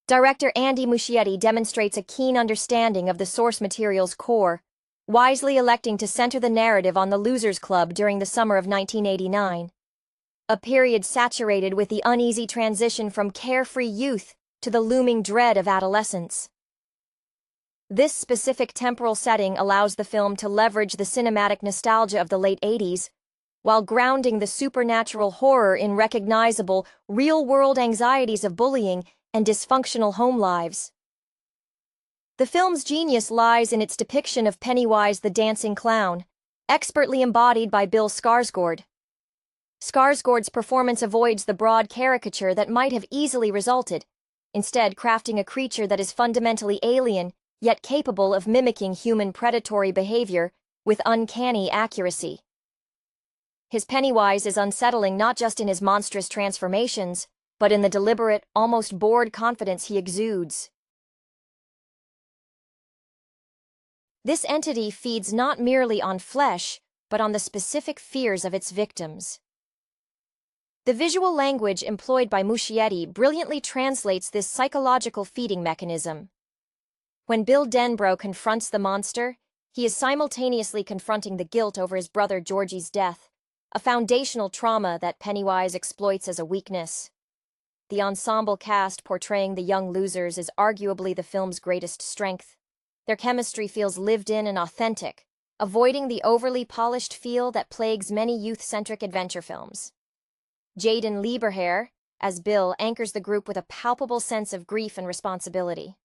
Director Andy Muschietti demonstrates a keen understanding of the source material's core, wisely electing to center the narrative on the Losers Club during the summer of 1989. A period saturated with the uneasy transition from carefree youth to the looming dread of adolescence. This specific temporal setting allows the film to leverage the cinematic nostalgia of the late 80s, while grounding the supernatural horror in recognizable, real-world anxieties of bullying and dysfunctional home lives. The film's genius lies in its depiction of Pennywise the dancing clown, expertly embodied by Bill Skarsgård. Skarsgård's performance avoids the broad caricature that might have easily resulted, instead crafting a creature that is fundamentally alien, yet capable of mimicking human predatory behavior with uncanny accuracy. His Pennywise is unsettling not just in his monstrous transformations, but in the deliberate, almost bored confidence he exudes. This entity feeds not merely on flesh, but on the specific fears of its victims. The visual language employed by Muschietti brilliantly translates this psychological feeding mechanism. When Bill Denbrough confronts the monster, he is simultaneously confronting the guilt over his brother Georgie's death, a foundational trauma that Pennywise exploits as a weakness. The ensemble cast portraying the young losers is arguably the film's greatest strength. Their chemistry feels lived in and authentic, avoiding the overly polished feel that plagues many youth-centric adventure films. Jaeden Martell, as Bill, anchors the group with a palpable sense of grief and responsibility.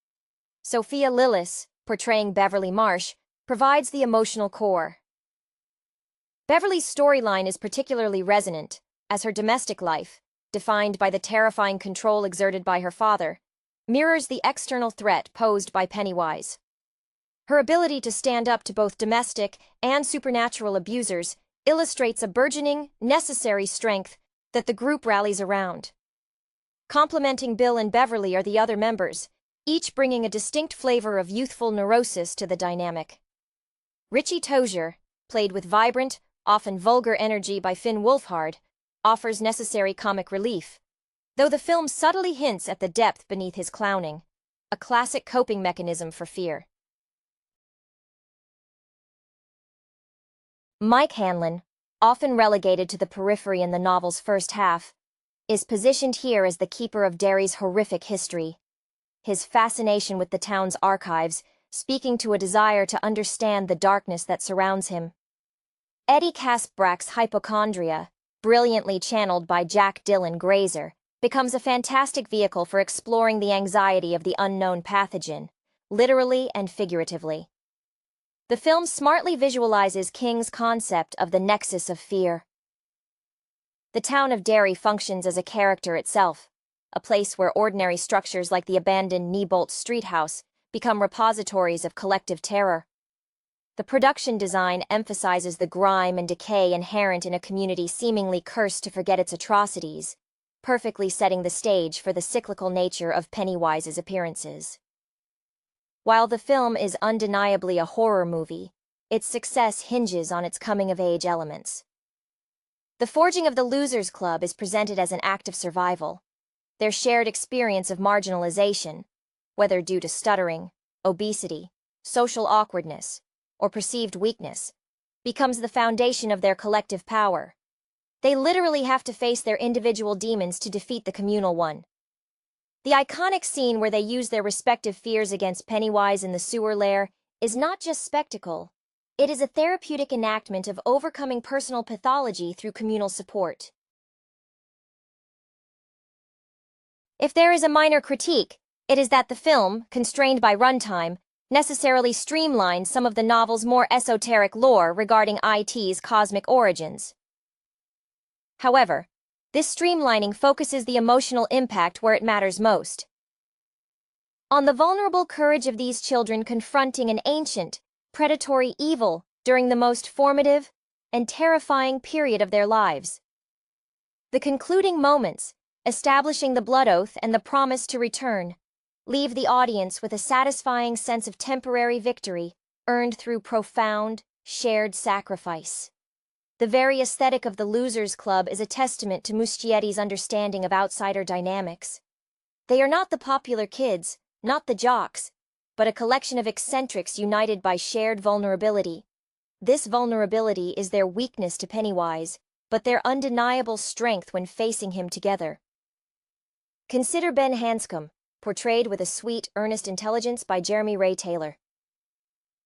Sophia Lillis, portraying Beverly Marsh, provides the emotional core. Beverly's storyline is particularly resonant, as her domestic life, defined by the terrifying control exerted by her father, mirrors the external threat posed by Pennywise. Her ability to stand up to both domestic and supernatural abusers illustrates a burgeoning, necessary strength that the group rallies around. Complementing Bill and Beverly are the other members, each bringing a distinct flavor of youthful neurosis to the dynamic. Richie Tozier, played with vibrant, often vulgar energy by Finn Wolfhard, offers necessary comic relief, though the film subtly hints at the depth beneath his clowning, a classic coping mechanism for fear. Mike Hanlon, often relegated to the periphery in the novel's first half, is positioned here as the keeper of Derry's horrific history, his fascination with the town's archives speaking to a desire to understand the darkness that surrounds him. Eddie Kaspbrak's hypochondria, brilliantly channeled by Jack Dylan Grazer, becomes a fantastic vehicle for exploring the anxiety of the unknown pathogen, literally and figuratively. The film smartly visualizes King's concept of the nexus of fear. The town of Derry functions as a character itself, a place where ordinary structures like the abandoned Niebolt Street House become repositories of collective terror. The production design emphasizes the grime and decay inherent in a community seemingly cursed to forget its atrocities, perfectly setting the stage for the cyclical nature of Pennywise's appearances. While the film is undeniably a horror movie, its success hinges on its coming-of-age elements. The forging of the Losers Club is presented as an act of survival, their shared experience of marginalization, whether due to stuttering, obesity, social awkwardness, or perceived weakness, becomes the foundation of their collective power. They literally have to face their individual demons to defeat the communal one. The iconic scene where they use their respective fears against Pennywise in the sewer lair is not just spectacle. It is a therapeutic enactment of overcoming personal pathology through communal support. If there is a minor critique, it is that the film, constrained by runtime, necessarily streamlines some of the novel's more esoteric lore regarding IT's cosmic origins. However, this streamlining focuses the emotional impact where it matters most. On the vulnerable courage of these children confronting an ancient, predatory evil during the most formative and terrifying period of their lives. The concluding moments, establishing the blood oath and the promise to return, leave the audience with a satisfying sense of temporary victory earned through profound, shared sacrifice. The very aesthetic of the Losers Club is a testament to Muschietti's understanding of outsider dynamics. They are not the popular kids, not the jocks, but a collection of eccentrics united by shared vulnerability. This vulnerability is their weakness to Pennywise, but their undeniable strength when facing him together. Consider Ben Hanscom, portrayed with a sweet, earnest intelligence by Jeremy Ray Taylor.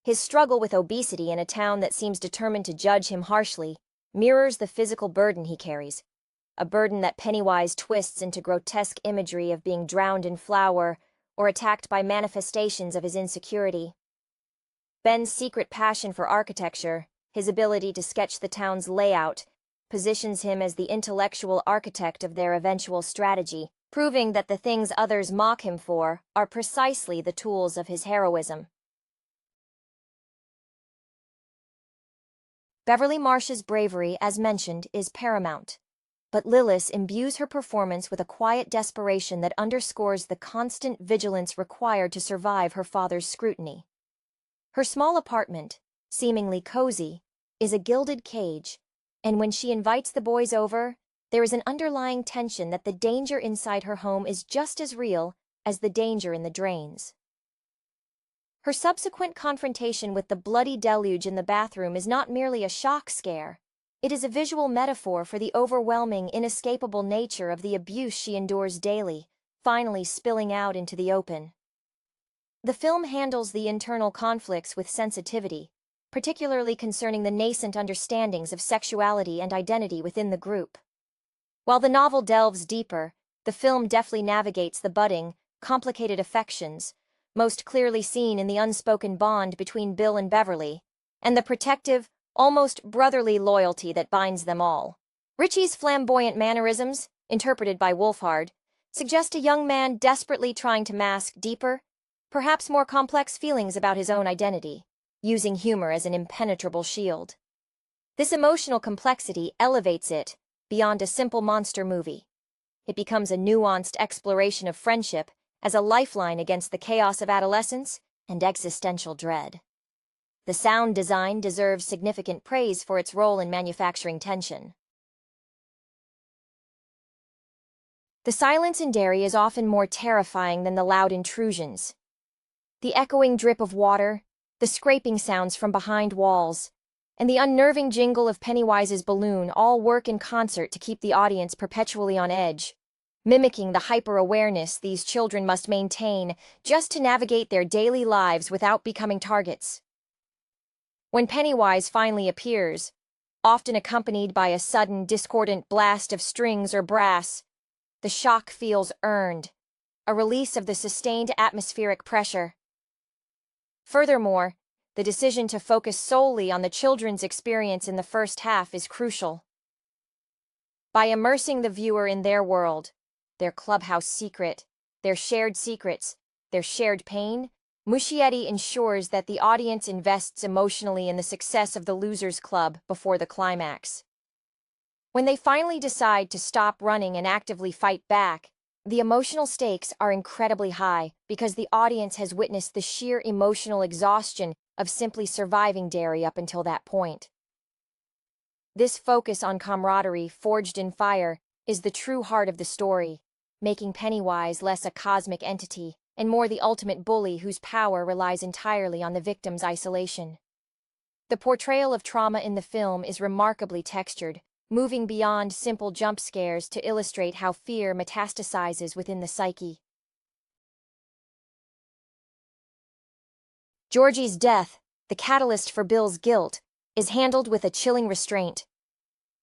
His struggle with obesity in a town that seems determined to judge him harshly mirrors the physical burden he carries, a burden that Pennywise twists into grotesque imagery of being drowned in flour or attacked by manifestations of his insecurity. Ben's secret passion for architecture, his ability to sketch the town's layout, positions him as the intellectual architect of their eventual strategy, proving that the things others mock him for are precisely the tools of his heroism. Beverly Marsh's bravery, as mentioned, is paramount, but Lillis imbues her performance with a quiet desperation that underscores the constant vigilance required to survive her father's scrutiny. Her small apartment, seemingly cozy, is a gilded cage, and when she invites the boys over, there is an underlying tension that the danger inside her home is just as real as the danger in the drains. Her subsequent confrontation with the bloody deluge in the bathroom is not merely a shock scare. It is a visual metaphor for the overwhelming, inescapable nature of the abuse she endures daily, finally spilling out into the open. The film handles the internal conflicts with sensitivity, particularly concerning the nascent understandings of sexuality and identity within the group. While the novel delves deeper, the film deftly navigates the budding, complicated affections, most clearly seen in the unspoken bond between Bill and Beverly, and the protective, almost brotherly loyalty that binds them all. Richie's flamboyant mannerisms, interpreted by Wolfhard, suggest a young man desperately trying to mask deeper, perhaps more complex feelings about his own identity, using humor as an impenetrable shield. This emotional complexity elevates it beyond a simple monster movie. It becomes a nuanced exploration of friendship as a lifeline against the chaos of adolescence and existential dread. The sound design deserves significant praise for its role in manufacturing tension. The silence in Derry is often more terrifying than the loud intrusions. The echoing drip of water, the scraping sounds from behind walls, and the unnerving jingle of Pennywise's balloon all work in concert to keep the audience perpetually on edge, mimicking the hyper-awareness these children must maintain just to navigate their daily lives without becoming targets. When Pennywise finally appears, often accompanied by a sudden, discordant blast of strings or brass, the shock feels earned, a release of the sustained atmospheric pressure. Furthermore, the decision to focus solely on the children's experience in the first half is crucial. By immersing the viewer in their world, their clubhouse secret, their shared secrets, their shared pain, Muschietti ensures that the audience invests emotionally in the success of the Losers Club before the climax. When they finally decide to stop running and actively fight back, the emotional stakes are incredibly high because the audience has witnessed the sheer emotional exhaustion of simply surviving Derry up until that point. This focus on camaraderie forged in fire is the true heart of the story, making Pennywise less a cosmic entity and more the ultimate bully whose power relies entirely on the victim's isolation. The portrayal of trauma in the film is remarkably textured, moving beyond simple jump scares to illustrate how fear metastasizes within the psyche. Georgie's death, the catalyst for Bill's guilt, is handled with a chilling restraint.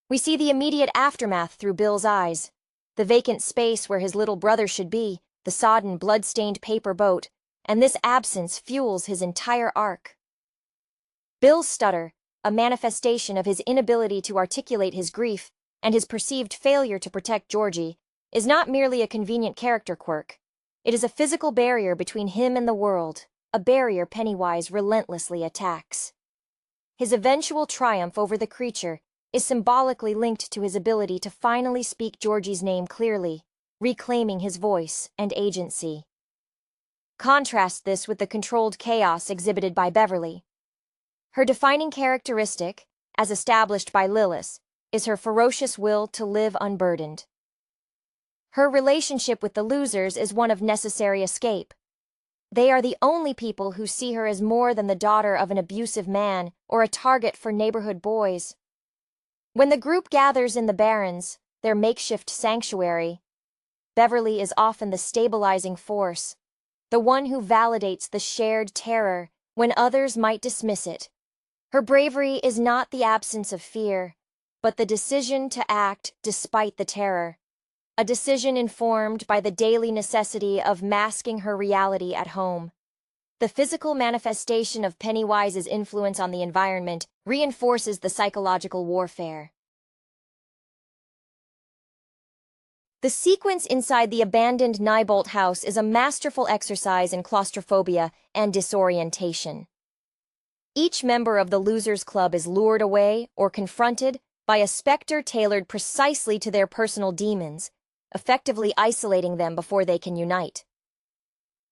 We see the immediate aftermath through Bill's eyes. The vacant space where his little brother should be, the sodden, blood-stained paper boat, and this absence fuels his entire arc. Bill's stutter, a manifestation of his inability to articulate his grief and his perceived failure to protect Georgie, is not merely a convenient character quirk. It is a physical barrier between him and the world, a barrier Pennywise relentlessly attacks. His eventual triumph over the creature is symbolically linked to his ability to finally speak Georgie's name clearly, reclaiming his voice and agency. Contrast this with the controlled chaos exhibited by Beverly. Her defining characteristic, as established by Lillis, is her ferocious will to live unburdened. Her relationship with the losers is one of necessary escape. They are the only people who see her as more than the daughter of an abusive man or a target for neighborhood boys. When the group gathers in the Barrens, their makeshift sanctuary, Beverly is often the stabilizing force, the one who validates the shared terror when others might dismiss it. Her bravery is not the absence of fear, but the decision to act despite the terror, a decision informed by the daily necessity of masking her reality at home. The physical manifestation of Pennywise's influence on the environment reinforces the psychological warfare. The sequence inside the abandoned Neibolt house is a masterful exercise in claustrophobia and disorientation. Each member of the Losers Club is lured away or confronted by a specter tailored precisely to their personal demons, effectively isolating them before they can unite.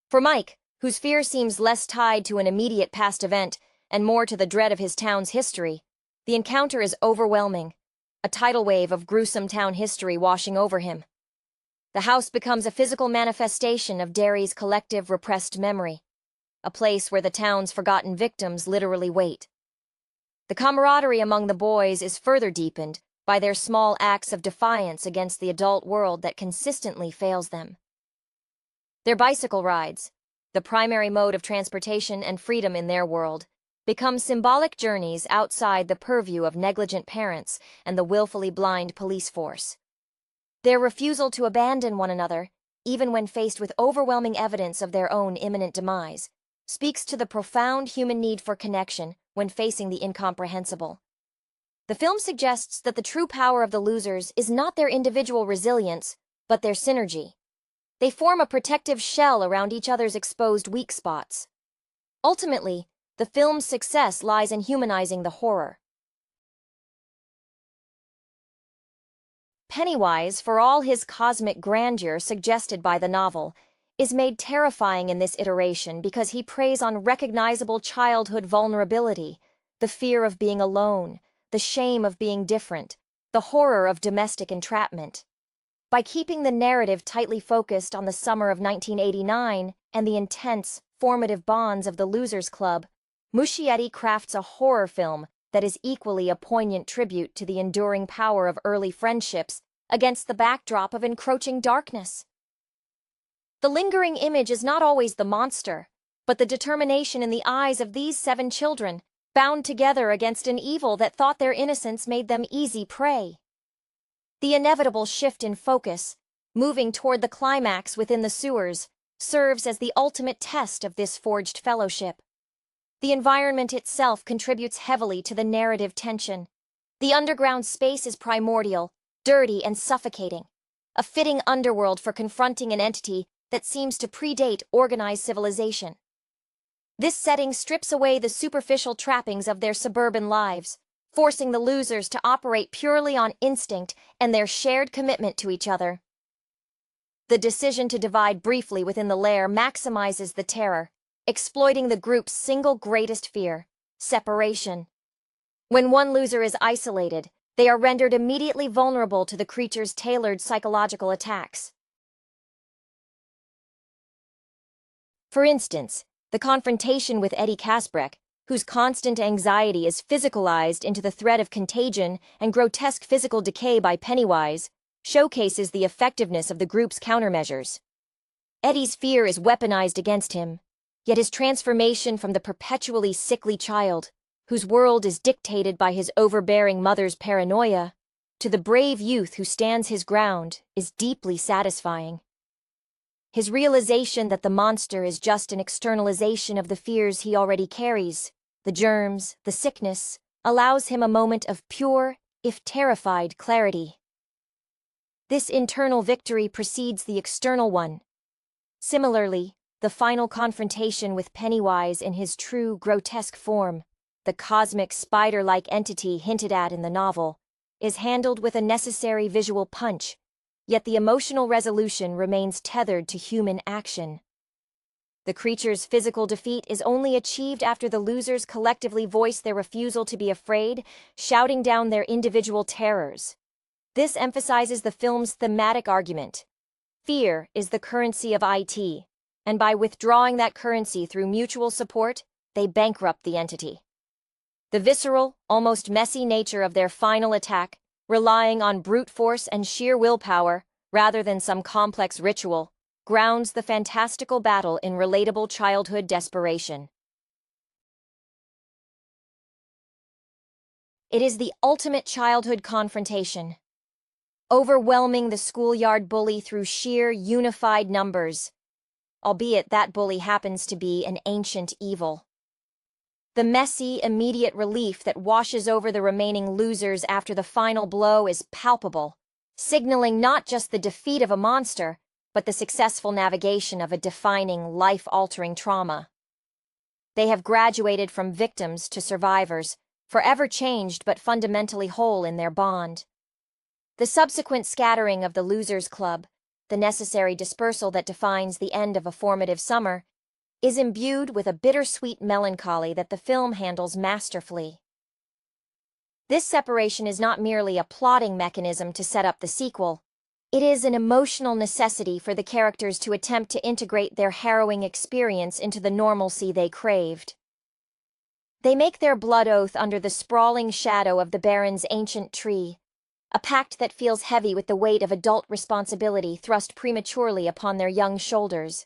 For Mike, whose fear seems less tied to an immediate past event and more to the dread of his town's history, the encounter is overwhelming, a tidal wave of gruesome town history washing over him. The house becomes a physical manifestation of Derry's collective repressed memory, a place where the town's forgotten victims literally wait. The camaraderie among the boys is further deepened by their small acts of defiance against the adult world that consistently fails them. Their bicycle rides, the primary mode of transportation and freedom in their world, become symbolic journeys outside the purview of negligent parents and the willfully blind police force. Their refusal to abandon one another, even when faced with overwhelming evidence of their own imminent demise, speaks to the profound human need for connection when facing the incomprehensible. The film suggests that the true power of the losers is not their individual resilience, but their synergy. They form a protective shell around each other's exposed weak spots. Ultimately, the film's success lies in humanizing the horror. Pennywise, for all his cosmic grandeur suggested by the novel, is made terrifying in this iteration because he preys on recognizable childhood vulnerability, the fear of being alone, the shame of being different, the horror of domestic entrapment. By keeping the narrative tightly focused on the summer of 1989 and the intense, formative bonds of the Losers Club, Muschietti crafts a horror film that is equally a poignant tribute to the enduring power of early friendships against the backdrop of encroaching darkness. The lingering image is not always the monster, but the determination in the eyes of these 7 children, bound together against an evil that thought their innocence made them easy prey. The inevitable shift in focus, moving toward the climax within the sewers, serves as the ultimate test of this forged fellowship. The environment itself contributes heavily to the narrative tension. The underground space is primordial, dirty and suffocating, a fitting underworld for confronting an entity that seems to predate organized civilization. This setting strips away the superficial trappings of their suburban lives, forcing the losers to operate purely on instinct and their shared commitment to each other. The decision to divide briefly within the lair maximizes the terror, exploiting the group's single greatest fear, separation. When one loser is isolated, they are rendered immediately vulnerable to the creature's tailored psychological attacks. For instance, the confrontation with Eddie Kasprek, whose constant anxiety is physicalized into the threat of contagion and grotesque physical decay by Pennywise, showcases the effectiveness of the group's countermeasures. Eddie's fear is weaponized against him. Yet his transformation from the perpetually sickly child, whose world is dictated by his overbearing mother's paranoia, to the brave youth who stands his ground, is deeply satisfying. His realization that the monster is just an externalization of the fears he already carries, the germs, the sickness, allows him a moment of pure, if terrified, clarity. This internal victory precedes the external one. Similarly, the final confrontation with Pennywise in his true grotesque form, the cosmic spider-like entity hinted at in the novel, is handled with a necessary visual punch, yet the emotional resolution remains tethered to human action. The creature's physical defeat is only achieved after the losers collectively voice their refusal to be afraid, shouting down their individual terrors. This emphasizes the film's thematic argument. Fear is the currency of IT, and by withdrawing that currency through mutual support, they bankrupt the entity. The visceral, almost messy nature of their final attack, relying on brute force and sheer willpower, rather than some complex ritual, grounds the fantastical battle in relatable childhood desperation. It is the ultimate childhood confrontation, overwhelming the schoolyard bully through sheer unified numbers, albeit that bully happens to be an ancient evil. The messy, immediate relief that washes over the remaining losers after the final blow is palpable, signaling not just the defeat of a monster, but the successful navigation of a defining, life-altering trauma. They have graduated from victims to survivors, forever changed but fundamentally whole in their bond. The subsequent scattering of the Losers Club, the necessary dispersal that defines the end of a formative summer, is imbued with a bittersweet melancholy that the film handles masterfully. This separation is not merely a plotting mechanism to set up the sequel. It is an emotional necessity for the characters to attempt to integrate their harrowing experience into the normalcy they craved. They make their blood oath under the sprawling shadow of the Baron's ancient tree, a pact that feels heavy with the weight of adult responsibility thrust prematurely upon their young shoulders.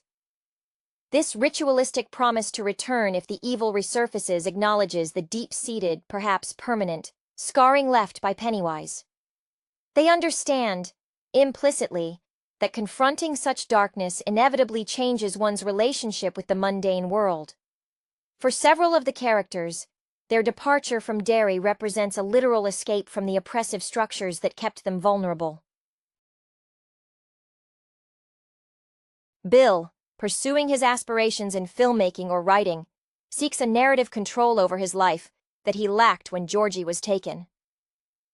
This ritualistic promise to return if the evil resurfaces acknowledges the deep-seated, perhaps permanent, scarring left by Pennywise. They understand, implicitly, that confronting such darkness inevitably changes one's relationship with the mundane world. For several of the characters, their departure from Derry represents a literal escape from the oppressive structures that kept them vulnerable. Bill, pursuing his aspirations in filmmaking or writing, seeks a narrative control over his life that he lacked when Georgie was taken.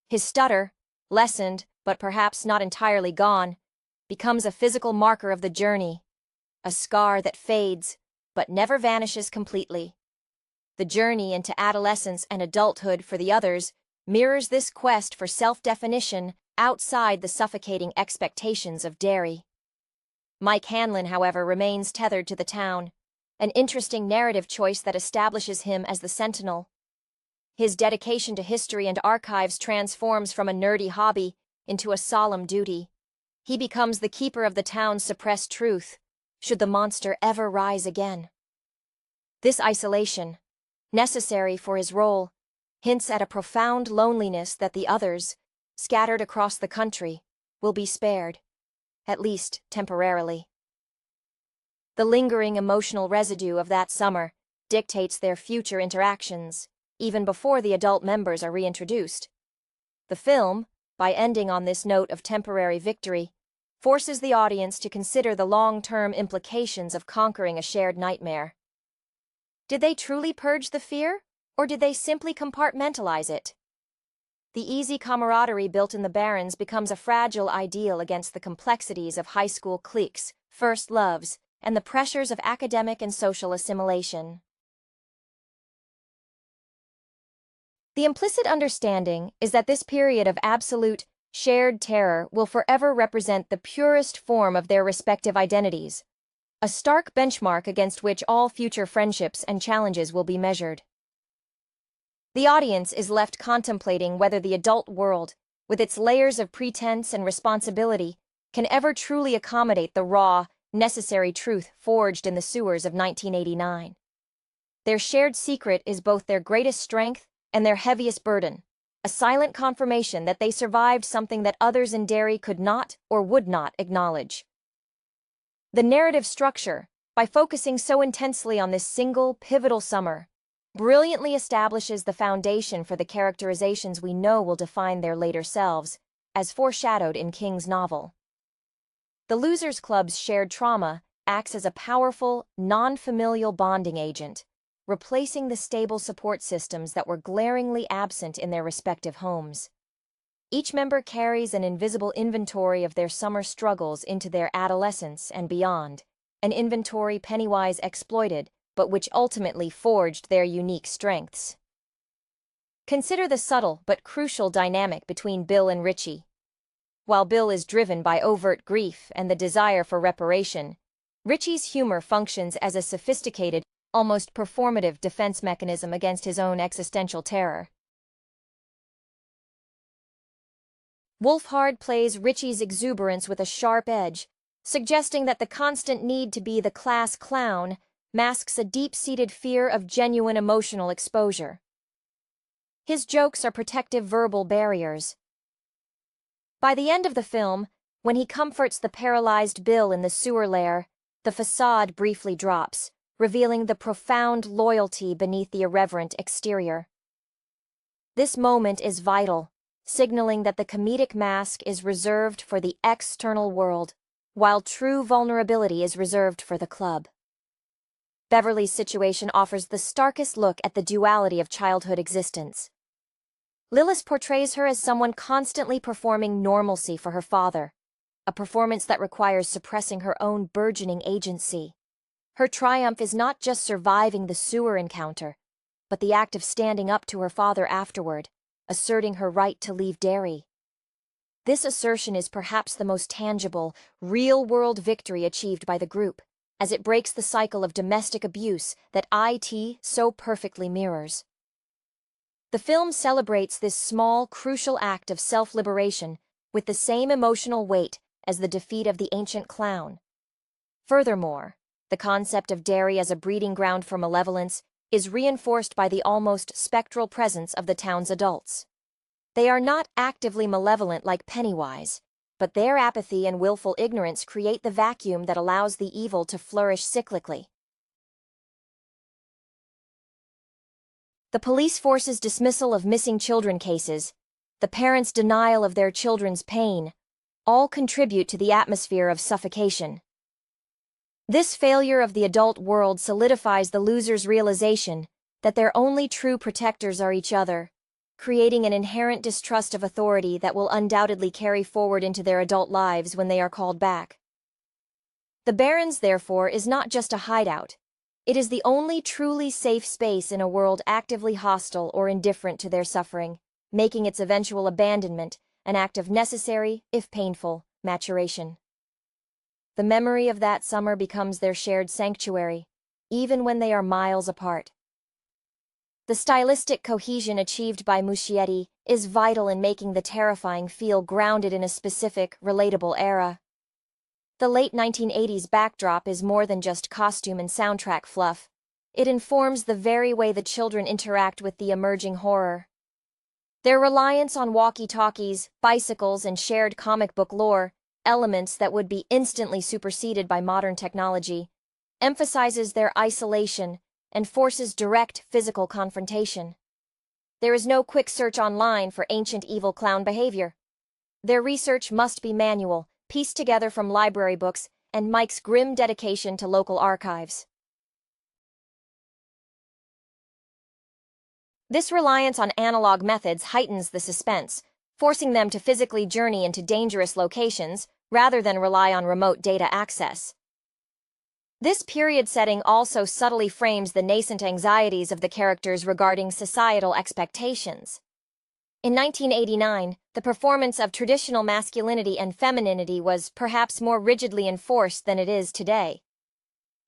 His stutter, lessened but perhaps not entirely gone, becomes a physical marker of the journey, a scar that fades but never vanishes completely. The journey into adolescence and adulthood for the others mirrors this quest for self-definition outside the suffocating expectations of Derry. Mike Hanlon, however, remains tethered to the town, an interesting narrative choice that establishes him as the Sentinel. His dedication to history and archives transforms from a nerdy hobby into a solemn duty. He becomes the keeper of the town's suppressed truth, should the monster ever rise again. This isolation, necessary for his role, hints at a profound loneliness that the others, scattered across the country, will be spared, at least temporarily. The lingering emotional residue of that summer dictates their future interactions, even before the adult members are reintroduced. The film, by ending on this note of temporary victory, forces the audience to consider the long-term implications of conquering a shared nightmare. Did they truly purge the fear, or did they simply compartmentalize it? The easy camaraderie built in the Barrens becomes a fragile ideal against the complexities of high school cliques, first loves, and the pressures of academic and social assimilation. The implicit understanding is that this period of absolute, shared terror will forever represent the purest form of their respective identities, a stark benchmark against which all future friendships and challenges will be measured. The audience is left contemplating whether the adult world, with its layers of pretense and responsibility, can ever truly accommodate the raw, necessary truth forged in the sewers of 1989. Their shared secret is both their greatest strength and their heaviest burden, a silent confirmation that they survived something that others in Derry could not or would not acknowledge. The narrative structure, by focusing so intensely on this single, pivotal summer, brilliantly establishes the foundation for the characterizations we know will define their later selves, as foreshadowed in King's novel. The Losers Club's shared trauma acts as a powerful, non-familial bonding agent, replacing the stable support systems that were glaringly absent in their respective homes. Each member carries an invisible inventory of their summer struggles into their adolescence and beyond, an inventory Pennywise exploited, but which ultimately forged their unique strengths. Consider the subtle but crucial dynamic between Bill and Richie. While Bill is driven by overt grief and the desire for reparation, Richie's humor functions as a sophisticated, almost performative defense mechanism against his own existential terror. Wolfhard plays Richie's exuberance with a sharp edge, suggesting that the constant need to be the class clown masks a deep-seated fear of genuine emotional exposure. His jokes are protective verbal barriers. By the end of the film, when he comforts the paralyzed Bill in the sewer lair, the facade briefly drops, revealing the profound loyalty beneath the irreverent exterior. This moment is vital, signaling that the comedic mask is reserved for the external world, while true vulnerability is reserved for the club. Beverly's situation offers the starkest look at the duality of childhood existence. Lillis portrays her as someone constantly performing normalcy for her father, a performance that requires suppressing her own burgeoning agency. Her triumph is not just surviving the sewer encounter, but the act of standing up to her father afterward, asserting her right to leave Derry. This assertion is perhaps the most tangible, real-world victory achieved by the group, as it breaks the cycle of domestic abuse that IT so perfectly mirrors. The film celebrates this small, crucial act of self-liberation with the same emotional weight as the defeat of the ancient clown. Furthermore, the concept of Derry as a breeding ground for malevolence is reinforced by the almost spectral presence of the town's adults. They are not actively malevolent like Pennywise, but their apathy and willful ignorance create the vacuum that allows the evil to flourish cyclically. The police force's dismissal of missing children cases, the parents' denial of their children's pain, all contribute to the atmosphere of suffocation. This failure of the adult world solidifies the loser's realization that their only true protectors are each other, creating an inherent distrust of authority that will undoubtedly carry forward into their adult lives when they are called back. The Barrens, therefore, is not just a hideout. It is the only truly safe space in a world actively hostile or indifferent to their suffering, making its eventual abandonment an act of necessary, if painful, maturation. The memory of that summer becomes their shared sanctuary, even when they are miles apart. The stylistic cohesion achieved by Muschietti is vital in making the terrifying feel grounded in a specific, relatable era. The late 1980s backdrop is more than just costume and soundtrack fluff. It informs the very way the children interact with the emerging horror. Their reliance on walkie-talkies, bicycles, and shared comic book lore, elements that would be instantly superseded by modern technology, emphasizes their isolation and forces direct physical confrontation. There is no quick search online for ancient evil clown behavior. Their research must be manual, pieced together from library books and Mike's grim dedication to local archives. This reliance on analog methods heightens the suspense, forcing them to physically journey into dangerous locations rather than rely on remote data access. This period setting also subtly frames the nascent anxieties of the characters regarding societal expectations. In 1989, the performance of traditional masculinity and femininity was perhaps more rigidly enforced than it is today.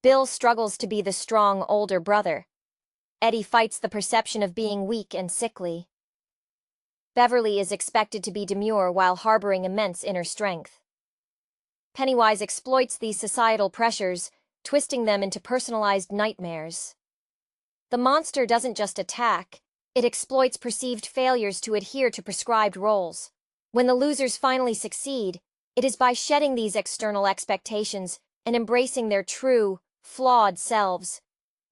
Bill struggles to be the strong older brother. Eddie fights the perception of being weak and sickly. Beverly is expected to be demure while harboring immense inner strength. Pennywise exploits these societal pressures, twisting them into personalized nightmares. The monster doesn't just attack, it exploits perceived failures to adhere to prescribed roles. When the losers finally succeed, it is by shedding these external expectations and embracing their true, flawed selves.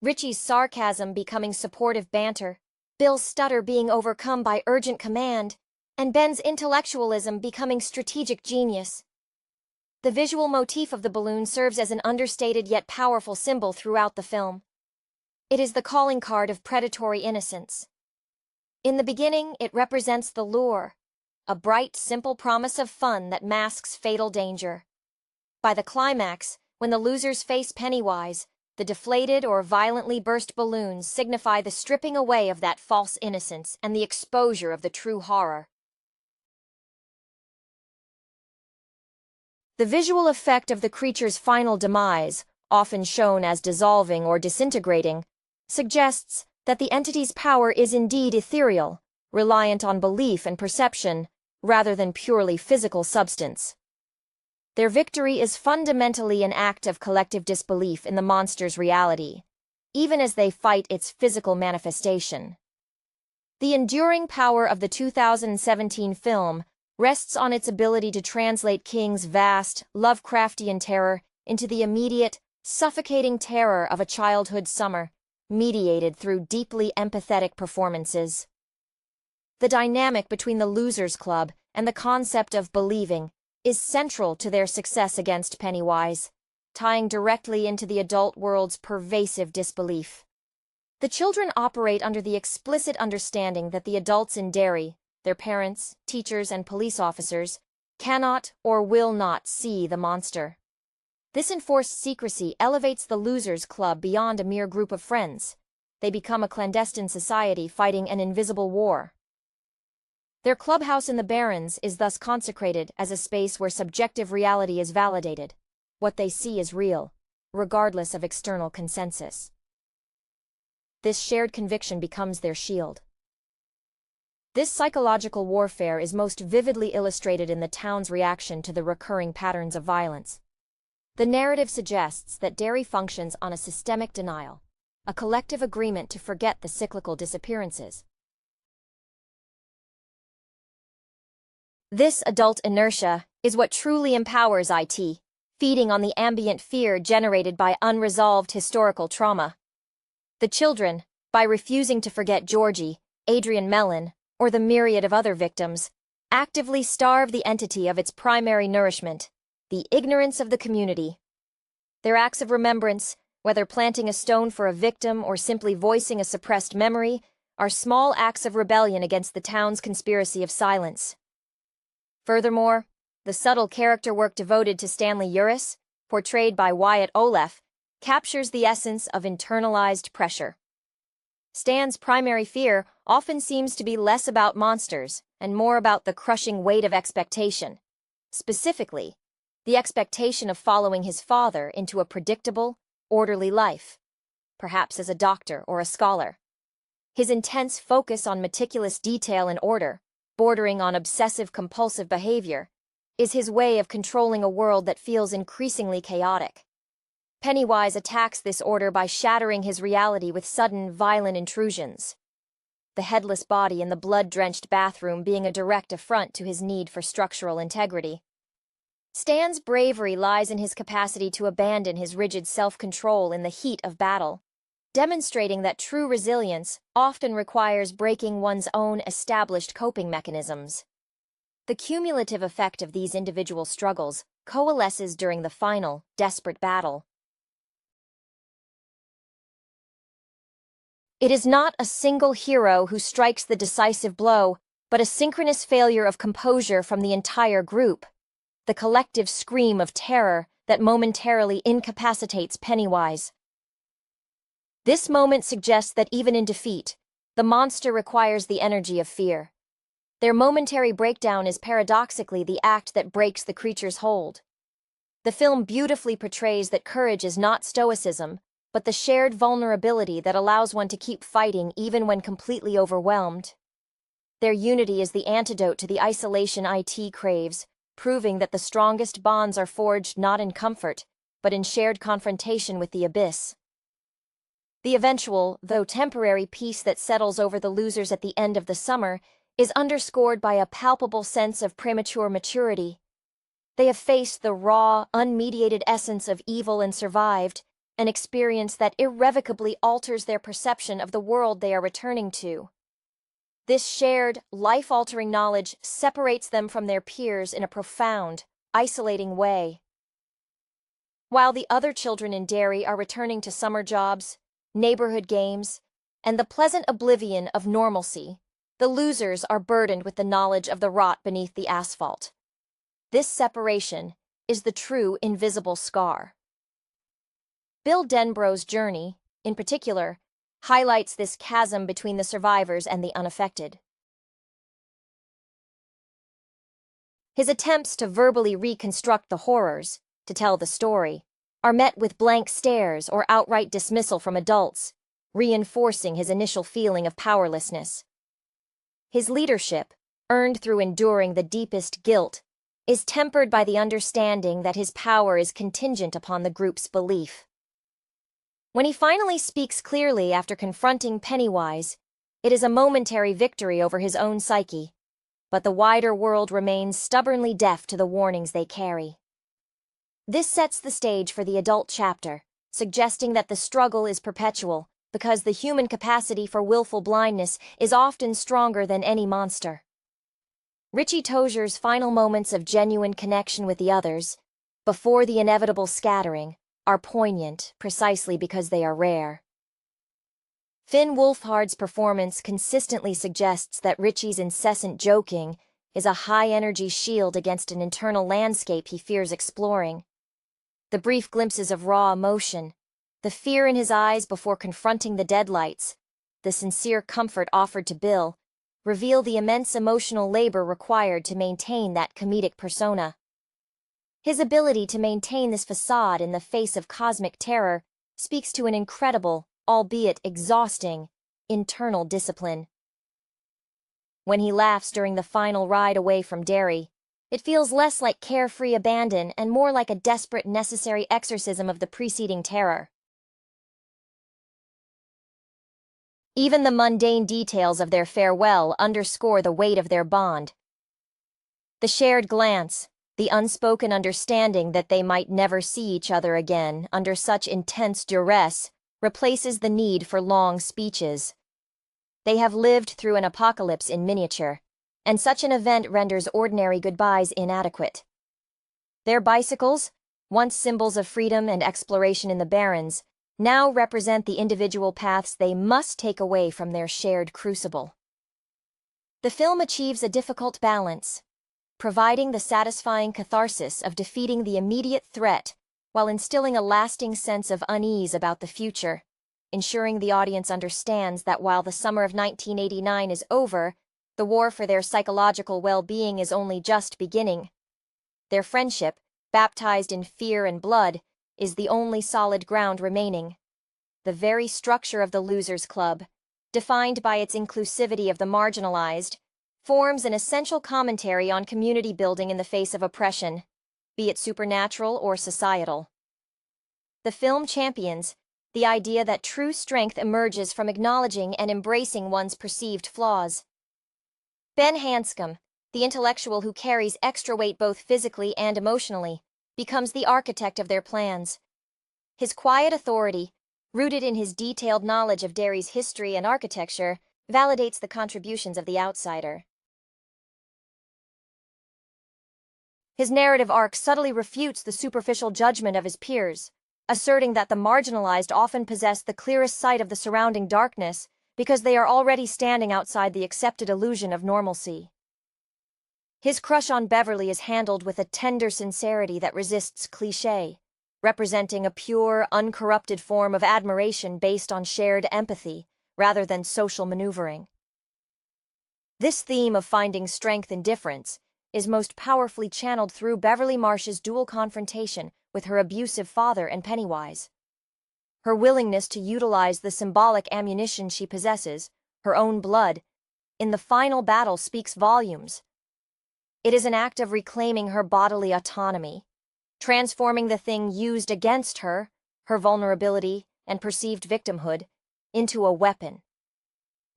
Richie's sarcasm becoming supportive banter, Bill's stutter being overcome by urgent command, and Ben's intellectualism becoming strategic genius. The visual motif of the balloon serves as an understated yet powerful symbol throughout the film. It is the calling card of predatory innocence. In the beginning, it represents the lure, a bright, simple promise of fun that masks fatal danger. By the climax, when the losers face Pennywise, the deflated or violently burst balloons signify the stripping away of that false innocence and the exposure of the true horror. The visual effect of the creature's final demise, often shown as dissolving or disintegrating, suggests that the entity's power is indeed ethereal, reliant on belief and perception, rather than purely physical substance. Their victory is fundamentally an act of collective disbelief in the monster's reality, even as they fight its physical manifestation. The enduring power of the 2017 film rests on its ability to translate King's vast, Lovecraftian terror into the immediate, suffocating terror of a childhood summer, mediated through deeply empathetic performances. The dynamic between the Losers Club and the concept of believing is central to their success against Pennywise, tying directly into the adult world's pervasive disbelief. The children operate under the explicit understanding that the adults in Derry, their parents, teachers, and police officers, cannot or will not see the monster. This enforced secrecy elevates the Losers Club beyond a mere group of friends. They become a clandestine society fighting an invisible war. Their clubhouse in the Barrens is thus consecrated as a space where subjective reality is validated. What they see is real, regardless of external consensus. This shared conviction becomes their shield. This psychological warfare is most vividly illustrated in the town's reaction to the recurring patterns of violence. The narrative suggests that Derry functions on a systemic denial, a collective agreement to forget the cyclical disappearances. This adult inertia is what truly empowers IT, feeding on the ambient fear generated by unresolved historical trauma. The children, by refusing to forget Georgie, Adrian Mellon, or the myriad of other victims, actively starve the entity of its primary nourishment, the ignorance of the community. Their acts of remembrance, whether planting a stone for a victim or simply voicing a suppressed memory, are small acts of rebellion against the town's conspiracy of silence. Furthermore, the subtle character work devoted to Stanley Uris, portrayed by Wyatt Oleff, captures the essence of internalized pressure. Stan's primary fear often seems to be less about monsters and more about the crushing weight of expectation. Specifically, the expectation of following his father into a predictable, orderly life, perhaps as a doctor or a scholar. His intense focus on meticulous detail and order, bordering on obsessive-compulsive behavior, is his way of controlling a world that feels increasingly chaotic. Pennywise attacks this order by shattering his reality with sudden, violent intrusions. The headless body in the blood-drenched bathroom being a direct affront to his need for structural integrity. Stan's bravery lies in his capacity to abandon his rigid self-control in the heat of battle, demonstrating that true resilience often requires breaking one's own established coping mechanisms. The cumulative effect of these individual struggles coalesces during the final, desperate battle. It is not a single hero who strikes the decisive blow, but a synchronous failure of composure from the entire group, the collective scream of terror that momentarily incapacitates Pennywise. This moment suggests that even in defeat, the monster requires the energy of fear. Their momentary breakdown is paradoxically the act that breaks the creature's hold. The film beautifully portrays that courage is not stoicism, but the shared vulnerability that allows one to keep fighting even when completely overwhelmed. Their unity is the antidote to the isolation IT craves, proving that the strongest bonds are forged not in comfort, but in shared confrontation with the abyss. The eventual, though temporary, peace that settles over the losers at the end of the summer is underscored by a palpable sense of premature maturity. They have faced the raw, unmediated essence of evil and survived, an experience that irrevocably alters their perception of the world they are returning to. This shared, life-altering knowledge separates them from their peers in a profound, isolating way. While the other children in Derry are returning to summer jobs, neighborhood games, and the pleasant oblivion of normalcy, the losers are burdened with the knowledge of the rot beneath the asphalt. This separation is the true invisible scar. Bill Denborough's journey, in particular, highlights this chasm between the survivors and the unaffected. His attempts to verbally reconstruct the horrors, to tell the story, are met with blank stares or outright dismissal from adults, reinforcing his initial feeling of powerlessness. His leadership, earned through enduring the deepest guilt, is tempered by the understanding that his power is contingent upon the group's belief. When he finally speaks clearly after confronting Pennywise, it is a momentary victory over his own psyche, but the wider world remains stubbornly deaf to the warnings they carry. This sets the stage for the adult chapter, suggesting that the struggle is perpetual because the human capacity for willful blindness is often stronger than any monster. Richie Tozier's final moments of genuine connection with the others, before the inevitable scattering, are poignant precisely because they are rare. Finn Wolfhard's performance consistently suggests that Richie's incessant joking is a high-energy shield against an internal landscape he fears exploring. The brief glimpses of raw emotion, the fear in his eyes before confronting the deadlights, the sincere comfort offered to Bill, reveal the immense emotional labor required to maintain that comedic persona. His ability to maintain this facade in the face of cosmic terror speaks to an incredible, albeit exhausting, internal discipline. When he laughs during the final ride away from Derry, it feels less like carefree abandon and more like a desperate, necessary exorcism of the preceding terror. Even the mundane details of their farewell underscore the weight of their bond. The shared glance, the unspoken understanding that they might never see each other again under such intense duress, replaces the need for long speeches. They have lived through an apocalypse in miniature, and such an event renders ordinary goodbyes inadequate. Their bicycles, once symbols of freedom and exploration in the Barrens, now represent the individual paths they must take away from their shared crucible. The film achieves a difficult balance, providing the satisfying catharsis of defeating the immediate threat while instilling a lasting sense of unease about the future, ensuring the audience understands that while the summer of 1989 is over, the war for their psychological well-being is only just beginning. Their friendship, baptized in fear and blood, is the only solid ground remaining. The very structure of the Losers Club, defined by its inclusivity of the marginalized, forms an essential commentary on community building in the face of oppression, be it supernatural or societal. The film champions the idea that true strength emerges from acknowledging and embracing one's perceived flaws. Ben Hanscom, the intellectual who carries extra weight both physically and emotionally, becomes the architect of their plans. His quiet authority, rooted in his detailed knowledge of Derry's history and architecture, validates the contributions of the outsider. His narrative arc subtly refutes the superficial judgment of his peers, asserting that the marginalized often possess the clearest sight of the surrounding darkness because they are already standing outside the accepted illusion of normalcy. His crush on Beverly is handled with a tender sincerity that resists cliché, representing a pure, uncorrupted form of admiration based on shared empathy rather than social maneuvering. This theme of finding strength in difference is most powerfully channeled through Beverly Marsh's dual confrontation with her abusive father and Pennywise. Her willingness to utilize the symbolic ammunition she possesses, her own blood, in the final battle speaks volumes. It is an act of reclaiming her bodily autonomy, transforming the thing used against her, her vulnerability and perceived victimhood, into a weapon.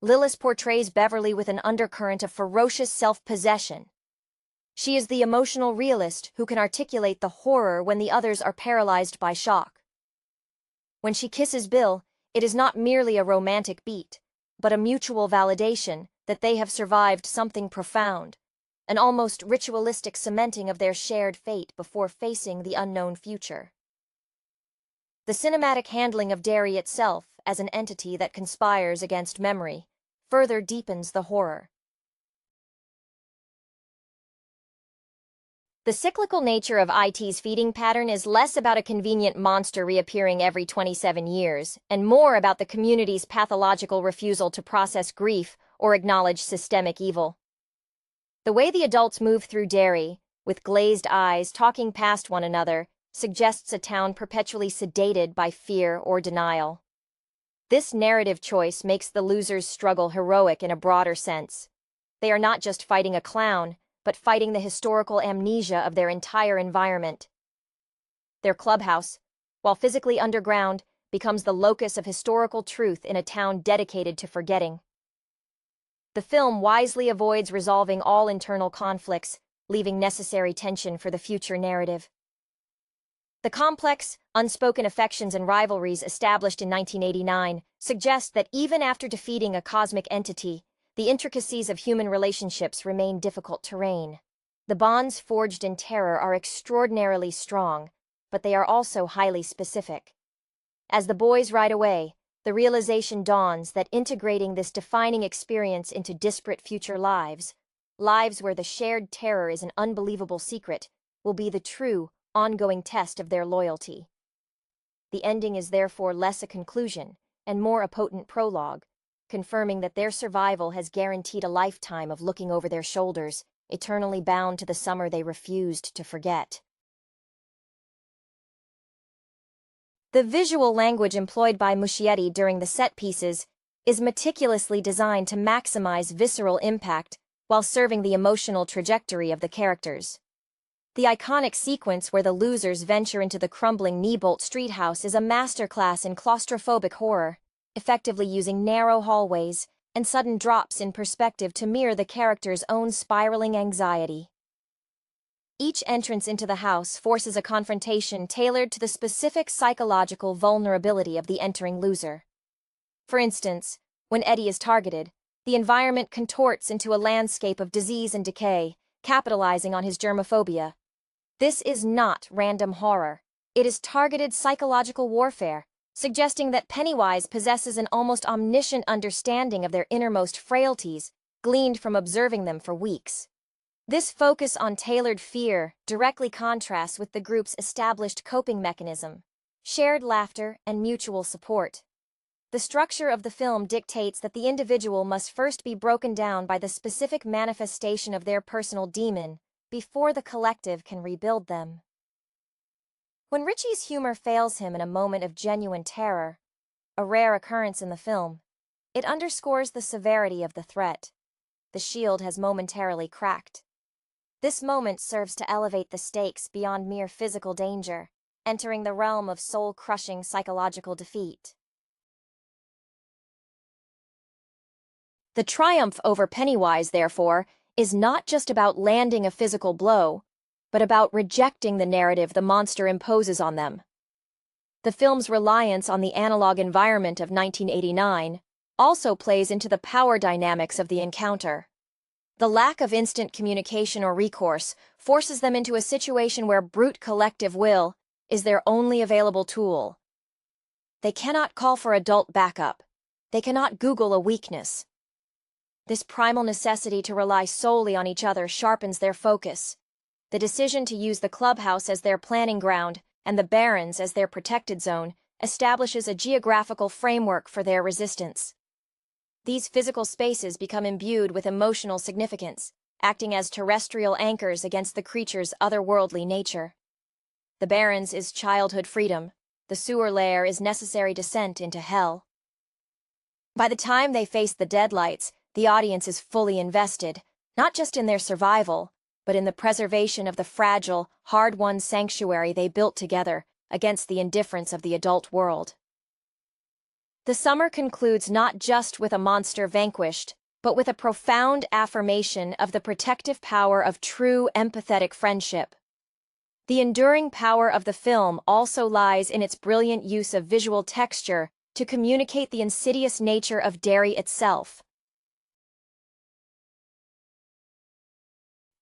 Lillis portrays Beverly with an undercurrent of ferocious self-possession. She is the emotional realist who can articulate the horror when the others are paralyzed by shock. When she kisses Bill, it is not merely a romantic beat, but a mutual validation that they have survived something profound, an almost ritualistic cementing of their shared fate before facing the unknown future. The cinematic handling of Derry itself as an entity that conspires against memory further deepens the horror. The cyclical nature of IT's feeding pattern is less about a convenient monster reappearing every 27 years, and more about the community's pathological refusal to process grief or acknowledge systemic evil. The way the adults move through Derry, with glazed eyes talking past one another, suggests a town perpetually sedated by fear or denial. This narrative choice makes the losers' struggle heroic in a broader sense. They are not just fighting a clown, but fighting the historical amnesia of their entire environment. Their clubhouse, while physically underground, becomes the locus of historical truth in a town dedicated to forgetting. The film wisely avoids resolving all internal conflicts, leaving necessary tension for the future narrative. The complex, unspoken affections and rivalries established in 1989 suggest that even after defeating a cosmic entity, the intricacies of human relationships remain difficult terrain. The bonds forged in terror are extraordinarily strong, but they are also highly specific. As the boys ride away, the realization dawns that integrating this defining experience into disparate future lives where the shared terror is an unbelievable secret, will be the true, ongoing test of their loyalty. The ending is therefore less a conclusion and more a potent prologue, confirming that their survival has guaranteed a lifetime of looking over their shoulders, eternally bound to the summer they refused to forget. The visual language employed by Muschietti during the set pieces is meticulously designed to maximize visceral impact while serving the emotional trajectory of the characters. The iconic sequence where the losers venture into the crumbling Neibolt Street house is a masterclass in claustrophobic horror, effectively using narrow hallways and sudden drops in perspective to mirror the characters' own spiraling anxiety. Each entrance into the house forces a confrontation tailored to the specific psychological vulnerability of the entering loser. For instance, when Eddie is targeted, the environment contorts into a landscape of disease and decay, capitalizing on his germophobia. This is not random horror. It is targeted psychological warfare, suggesting that Pennywise possesses an almost omniscient understanding of their innermost frailties, gleaned from observing them for weeks. This focus on tailored fear directly contrasts with the group's established coping mechanism: shared laughter and mutual support. The structure of the film dictates that the individual must first be broken down by the specific manifestation of their personal demon before the collective can rebuild them. When Richie's humor fails him in a moment of genuine terror, a rare occurrence in the film, it underscores the severity of the threat. The shield has momentarily cracked. This moment serves to elevate the stakes beyond mere physical danger, entering the realm of soul-crushing psychological defeat. The triumph over Pennywise, therefore, is not just about landing a physical blow, but about rejecting the narrative the monster imposes on them. The film's reliance on the analog environment of 1989 also plays into the power dynamics of the encounter. The lack of instant communication or recourse forces them into a situation where brute collective will is their only available tool. They cannot call for adult backup. They cannot Google a weakness. This primal necessity to rely solely on each other sharpens their focus. The decision to use the clubhouse as their planning ground and the barrens as their protected zone establishes a geographical framework for their resistance. These physical spaces become imbued with emotional significance, acting as terrestrial anchors against the creature's otherworldly nature. The barrens is childhood freedom. The sewer lair is necessary descent into hell. By the time they face the deadlights, the audience is fully invested, not just in their survival, but in the preservation of the fragile, hard-won sanctuary they built together against the indifference of the adult world. The summer concludes not just with a monster vanquished, but with a profound affirmation of the protective power of true empathetic friendship. The enduring power of the film also lies in its brilliant use of visual texture to communicate the insidious nature of Derry itself.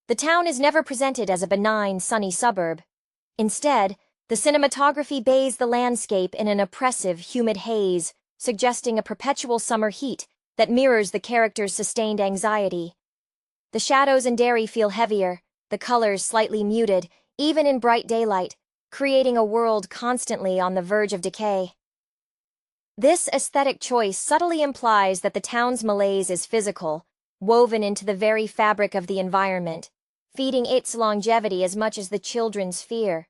The town is never presented as a benign, sunny suburb. Instead, the cinematography bathes the landscape in an oppressive, humid haze, suggesting a perpetual summer heat that mirrors the characters' sustained anxiety. The shadows in Derry feel heavier, the colors slightly muted, even in bright daylight, creating a world constantly on the verge of decay. This aesthetic choice subtly implies that the town's malaise is physical, woven into the very fabric of the environment, feeding its longevity as much as the children's fear.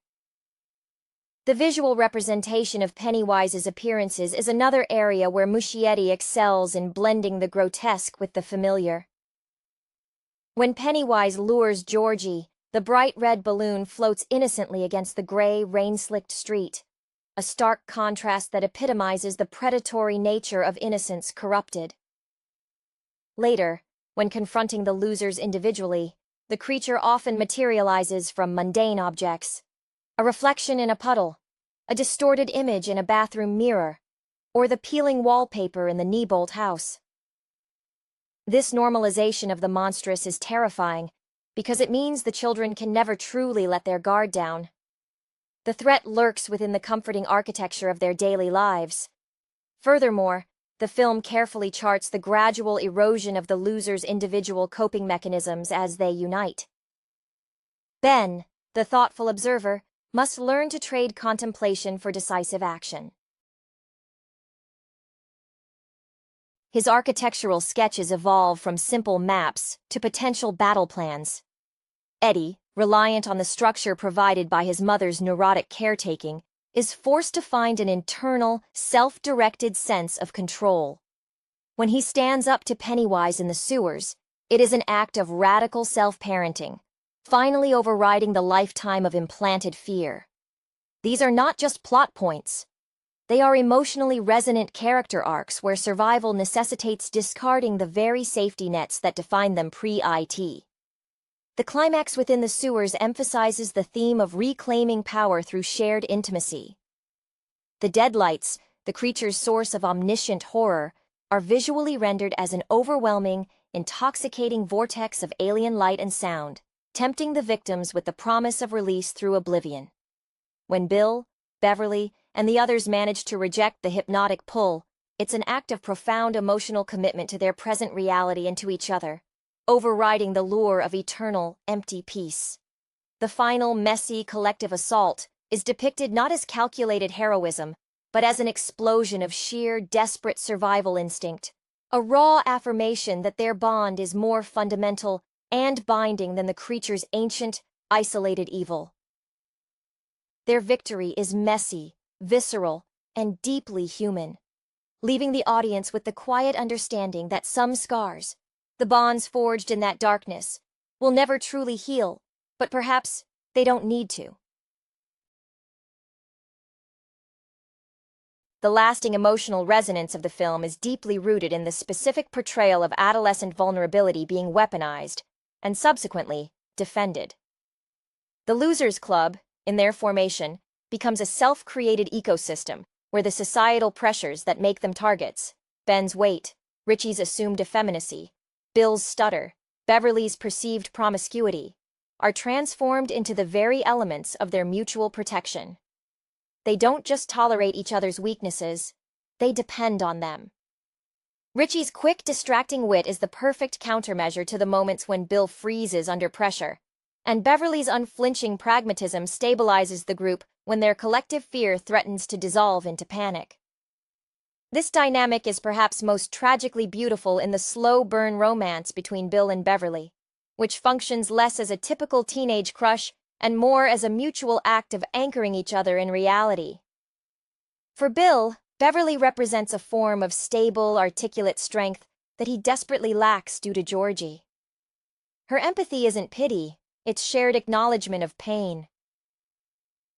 The visual representation of Pennywise's appearances is another area where Muschietti excels in blending the grotesque with the familiar. When Pennywise lures Georgie, the bright red balloon floats innocently against the gray, rain-slicked street, a stark contrast that epitomizes the predatory nature of innocence corrupted. Later, when confronting the losers individually, the creature often materializes from mundane objects, a reflection in a puddle, a distorted image in a bathroom mirror, or the peeling wallpaper in the Neibolt house. This normalization of the monstrous is terrifying because it means the children can never truly let their guard down. The threat lurks within the comforting architecture of their daily lives. Furthermore, the film carefully charts the gradual erosion of the losers' individual coping mechanisms as they unite. Ben, the thoughtful observer, must learn to trade contemplation for decisive action. His architectural sketches evolve from simple maps to potential battle plans. Eddie, reliant on the structure provided by his mother's neurotic caretaking, is forced to find an internal, self-directed sense of control. When he stands up to Pennywise in the sewers, it is an act of radical self-parenting, finally overriding the lifetime of implanted fear. These are not just plot points. They are emotionally resonant character arcs where survival necessitates discarding the very safety nets that define them pre-IT. The climax within the sewers emphasizes the theme of reclaiming power through shared intimacy. The deadlights, the creature's source of omniscient horror, are visually rendered as an overwhelming, intoxicating vortex of alien light and sound, tempting the victims with the promise of release through oblivion. When Bill, Beverly, and the others manage to reject the hypnotic pull, it's an act of profound emotional commitment to their present reality and to each other, overriding the lure of eternal, empty peace. The final, messy, collective assault is depicted not as calculated heroism, but as an explosion of sheer, desperate survival instinct, a raw affirmation that their bond is more fundamental and binding than the creature's ancient, isolated evil. Their victory is messy, visceral, and deeply human, leaving the audience with the quiet understanding that some scars, the bonds forged in that darkness, will never truly heal, but perhaps they don't need to. The lasting emotional resonance of the film is deeply rooted in the specific portrayal of adolescent vulnerability being weaponized and subsequently defended. The Losers Club, in their formation, becomes a self-created ecosystem where the societal pressures that make them targets, Ben's weight, Richie's assumed effeminacy, Bill's stutter, Beverly's perceived promiscuity, are transformed into the very elements of their mutual protection. They don't just tolerate each other's weaknesses, they depend on them. Richie's quick, distracting wit is the perfect countermeasure to the moments when Bill freezes under pressure, and Beverly's unflinching pragmatism stabilizes the group when their collective fear threatens to dissolve into panic. This dynamic is perhaps most tragically beautiful in the slow-burn romance between Bill and Beverly, which functions less as a typical teenage crush and more as a mutual act of anchoring each other in reality. For Bill, Beverly represents a form of stable, articulate strength that he desperately lacks due to Georgie. Her empathy isn't pity, its shared acknowledgement of pain.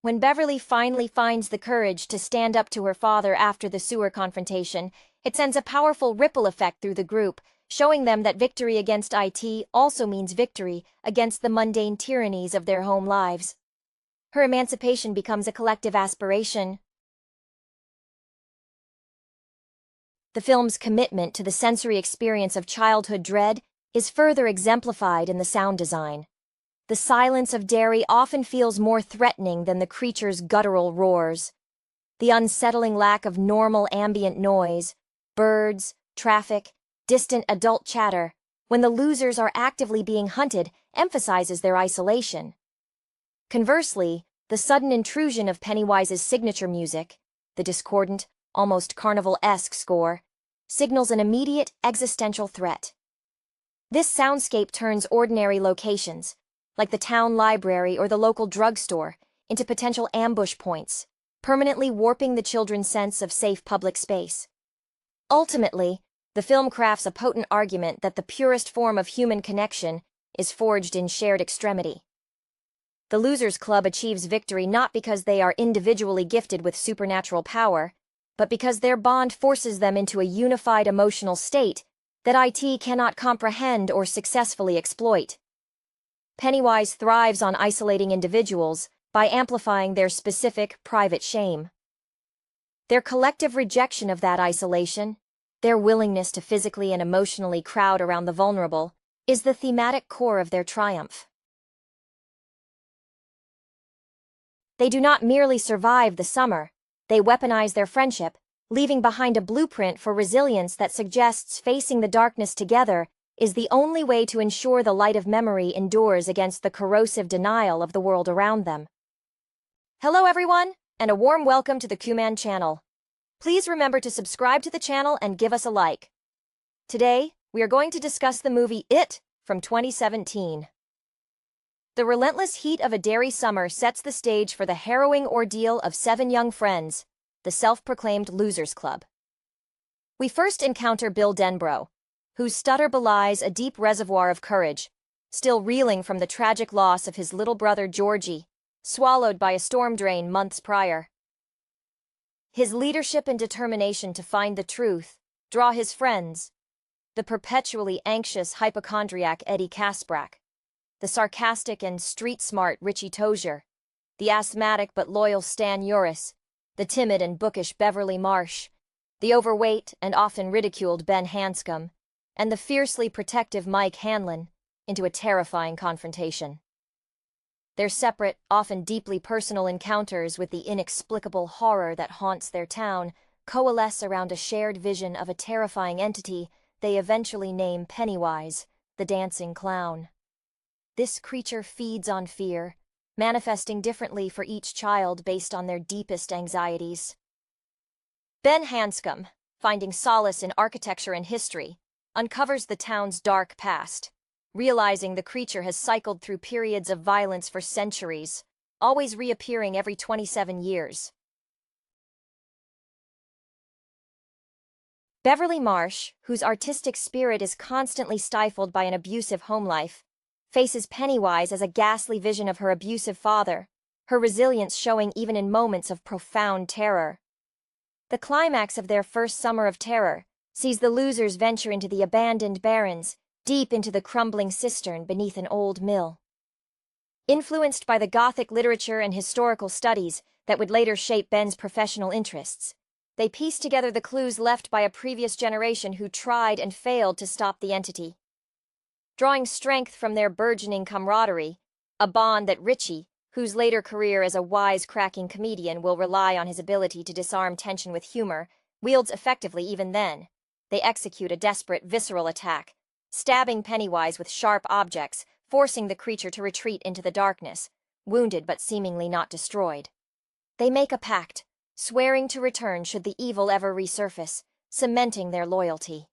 When Beverly finally finds the courage to stand up to her father after the sewer confrontation, it sends a powerful ripple effect through the group, showing them that victory against IT also means victory against the mundane tyrannies of their home lives. Her emancipation becomes a collective aspiration. The film's commitment to the sensory experience of childhood dread is further exemplified in the sound design. The silence of Derry often feels more threatening than the creature's guttural roars. The unsettling lack of normal ambient noise, birds, traffic, distant adult chatter, when the losers are actively being hunted, emphasizes their isolation. Conversely, the sudden intrusion of Pennywise's signature music, the discordant, almost carnival-esque score, signals an immediate existential threat. This soundscape turns ordinary locations, like the town library or the local drugstore, into potential ambush points, permanently warping the children's sense of safe public space. Ultimately, the film crafts a potent argument that the purest form of human connection is forged in shared extremity. The Losers Club achieves victory not because they are individually gifted with supernatural power, but because their bond forces them into a unified emotional state that IT cannot comprehend or successfully exploit. Pennywise thrives on isolating individuals by amplifying their specific, private shame. Their collective rejection of that isolation, their willingness to physically and emotionally crowd around the vulnerable, is the thematic core of their triumph. They do not merely survive the summer, they weaponize their friendship, leaving behind a blueprint for resilience that suggests facing the darkness together is the only way to ensure the light of memory endures against the corrosive denial of the world around them. Hello everyone, and a warm welcome to the Q-Man channel. Please remember to subscribe to the channel and give us a like. Today, we are going to discuss the movie It from 2017. The relentless heat of a Derry summer sets the stage for the harrowing ordeal of 7 young friends, the self-proclaimed Losers Club. We first encounter Bill Denbrough, whose stutter belies a deep reservoir of courage, still reeling from the tragic loss of his little brother Georgie, swallowed by a storm drain months prior. His leadership and determination to find the truth draw his friends, the perpetually anxious hypochondriac Eddie Kasprak, the sarcastic and street-smart Richie Tozier, the asthmatic but loyal Stan Uris, the timid and bookish Beverly Marsh, the overweight and often ridiculed Ben Hanscom, and the fiercely protective Mike Hanlon, into a terrifying confrontation. Their separate, often deeply personal encounters with the inexplicable horror that haunts their town coalesce around a shared vision of a terrifying entity they eventually name Pennywise, the dancing clown. This creature feeds on fear, manifesting differently for each child based on their deepest anxieties. Ben Hanscom, finding solace in architecture and history, uncovers the town's dark past, realizing the creature has cycled through periods of violence for centuries, always reappearing every 27 years. Beverly Marsh, whose artistic spirit is constantly stifled by an abusive home life, faces Pennywise as a ghastly vision of her abusive father, her resilience showing even in moments of profound terror. The climax of their first summer of terror sees the losers venture into the abandoned barrens, deep into the crumbling cistern beneath an old mill. Influenced by the Gothic literature and historical studies that would later shape Ben's professional interests, they piece together the clues left by a previous generation who tried and failed to stop the entity. Drawing strength from their burgeoning camaraderie, a bond that Richie, whose later career as a wise-cracking comedian will rely on his ability to disarm tension with humor, wields effectively even then, they execute a desperate, visceral attack, stabbing Pennywise with sharp objects, forcing the creature to retreat into the darkness, wounded but seemingly not destroyed. They make a pact, swearing to return should the evil ever resurface, cementing their loyalty.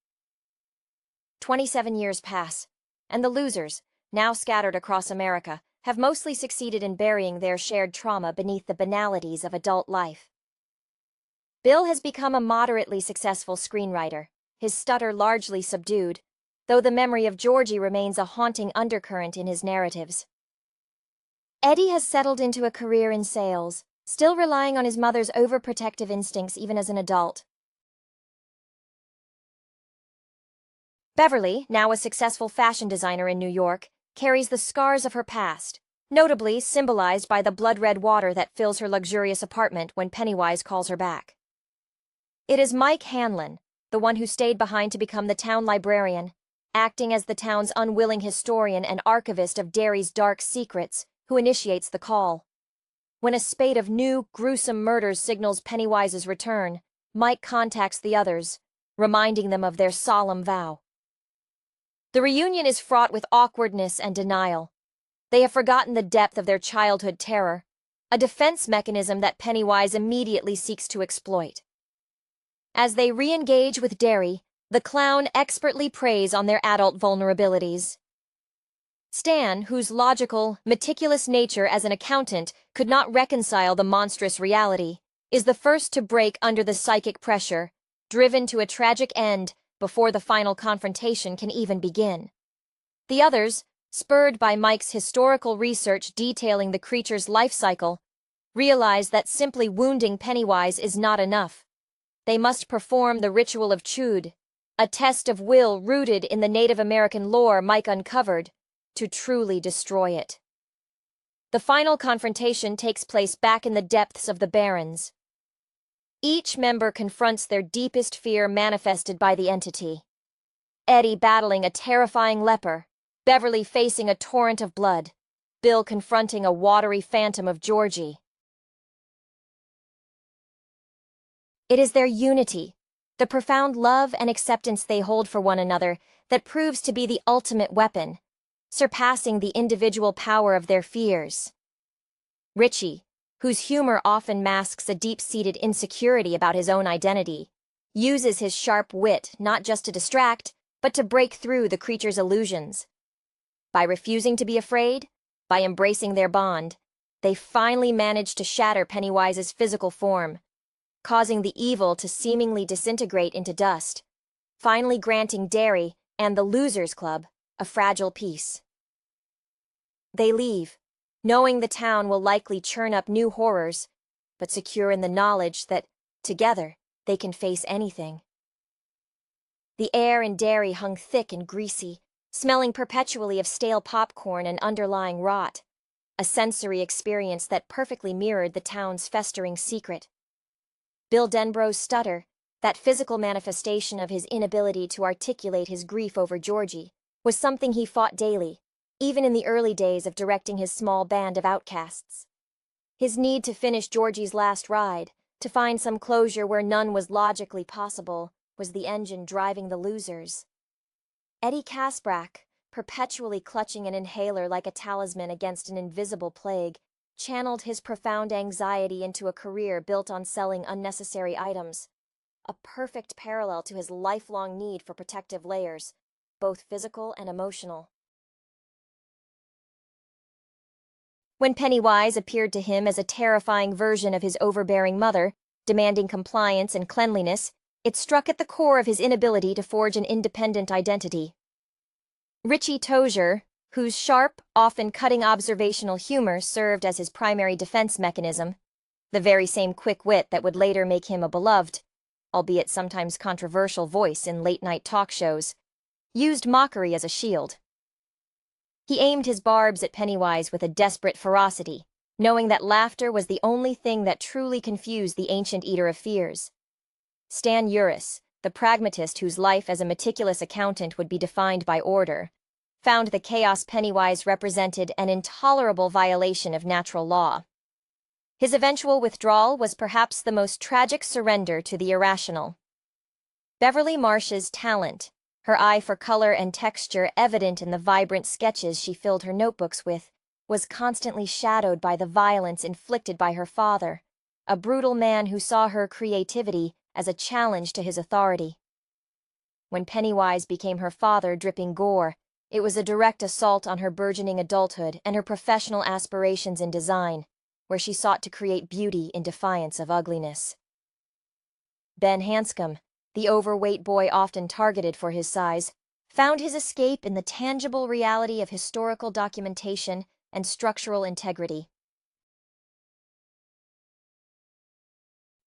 27 years pass, and the losers, now scattered across America, have mostly succeeded in burying their shared trauma beneath the banalities of adult life. Bill has become a moderately successful screenwriter, his stutter largely subdued, though the memory of Georgie remains a haunting undercurrent in his narratives. Eddie has settled into a career in sales, still relying on his mother's overprotective instincts even as an adult. Beverly, now a successful fashion designer in New York, carries the scars of her past, notably symbolized by the blood-red water that fills her luxurious apartment when Pennywise calls her back. It is Mike Hanlon, the one who stayed behind to become the town librarian, acting as the town's unwilling historian and archivist of Derry's dark secrets, who initiates the call. When a spate of new, gruesome murders signals Pennywise's return, Mike contacts the others, reminding them of their solemn vow. The reunion is fraught with awkwardness and denial. They have forgotten the depth of their childhood terror, a defense mechanism that Pennywise immediately seeks to exploit. As they re-engage with Derry, the clown expertly preys on their adult vulnerabilities. Stan, whose logical, meticulous nature as an accountant could not reconcile the monstrous reality, is the first to break under the psychic pressure, driven to a tragic end before the final confrontation can even begin. The others, spurred by Mike's historical research detailing the creature's life cycle, realize that simply wounding Pennywise is not enough. They must perform the ritual of Chud, a test of will rooted in the Native American lore Mike uncovered, to truly destroy it. The final confrontation takes place back in the depths of the Barrens. Each member confronts their deepest fear manifested by the entity. Eddie battling a terrifying leper, Beverly facing a torrent of blood, Bill confronting a watery phantom of Georgie. It is their unity, the profound love and acceptance they hold for one another, that proves to be the ultimate weapon, surpassing the individual power of their fears. Richie, whose humor often masks a deep-seated insecurity about his own identity, uses his sharp wit not just to distract, but to break through the creature's illusions. By refusing to be afraid, by embracing their bond, they finally manage to shatter Pennywise's physical form, causing the evil to seemingly disintegrate into dust, finally granting Derry and the Losers Club a fragile peace. They leave, knowing the town will likely churn up new horrors, but secure in the knowledge that, together, they can face anything. The air in Derry hung thick and greasy, smelling perpetually of stale popcorn and underlying rot, a sensory experience that perfectly mirrored the town's festering secret. Bill Denbrough's stutter, that physical manifestation of his inability to articulate his grief over Georgie, was something he fought daily, even in the early days of directing his small band of outcasts. His need to finish Georgie's last ride, to find some closure where none was logically possible, was the engine driving the Losers. Eddie Kasprak, perpetually clutching an inhaler like a talisman against an invisible plague, channeled his profound anxiety into a career built on selling unnecessary items, a perfect parallel to his lifelong need for protective layers, both physical and emotional. When Pennywise appeared to him as a terrifying version of his overbearing mother, demanding compliance and cleanliness, it struck at the core of his inability to forge an independent identity. Richie Tozier, whose sharp, often cutting observational humor served as his primary defense mechanism, the very same quick wit that would later make him a beloved, albeit sometimes controversial voice in late-night talk shows, used mockery as a shield. He aimed his barbs at Pennywise with a desperate ferocity, knowing that laughter was the only thing that truly confused the ancient eater of fears. Stan Uris, the pragmatist whose life as a meticulous accountant would be defined by order, found the chaos Pennywise represented an intolerable violation of natural law. His eventual withdrawal was perhaps the most tragic surrender to the irrational. Beverly Marsh's talent, her eye for color and texture evident in the vibrant sketches she filled her notebooks with, was constantly shadowed by the violence inflicted by her father, a brutal man who saw her creativity as a challenge to his authority. When Pennywise became her father dripping gore, it was a direct assault on her burgeoning adulthood and her professional aspirations in design, where she sought to create beauty in defiance of ugliness. Ben Hanscom, the overweight boy often targeted for his size, found his escape in the tangible reality of historical documentation and structural integrity.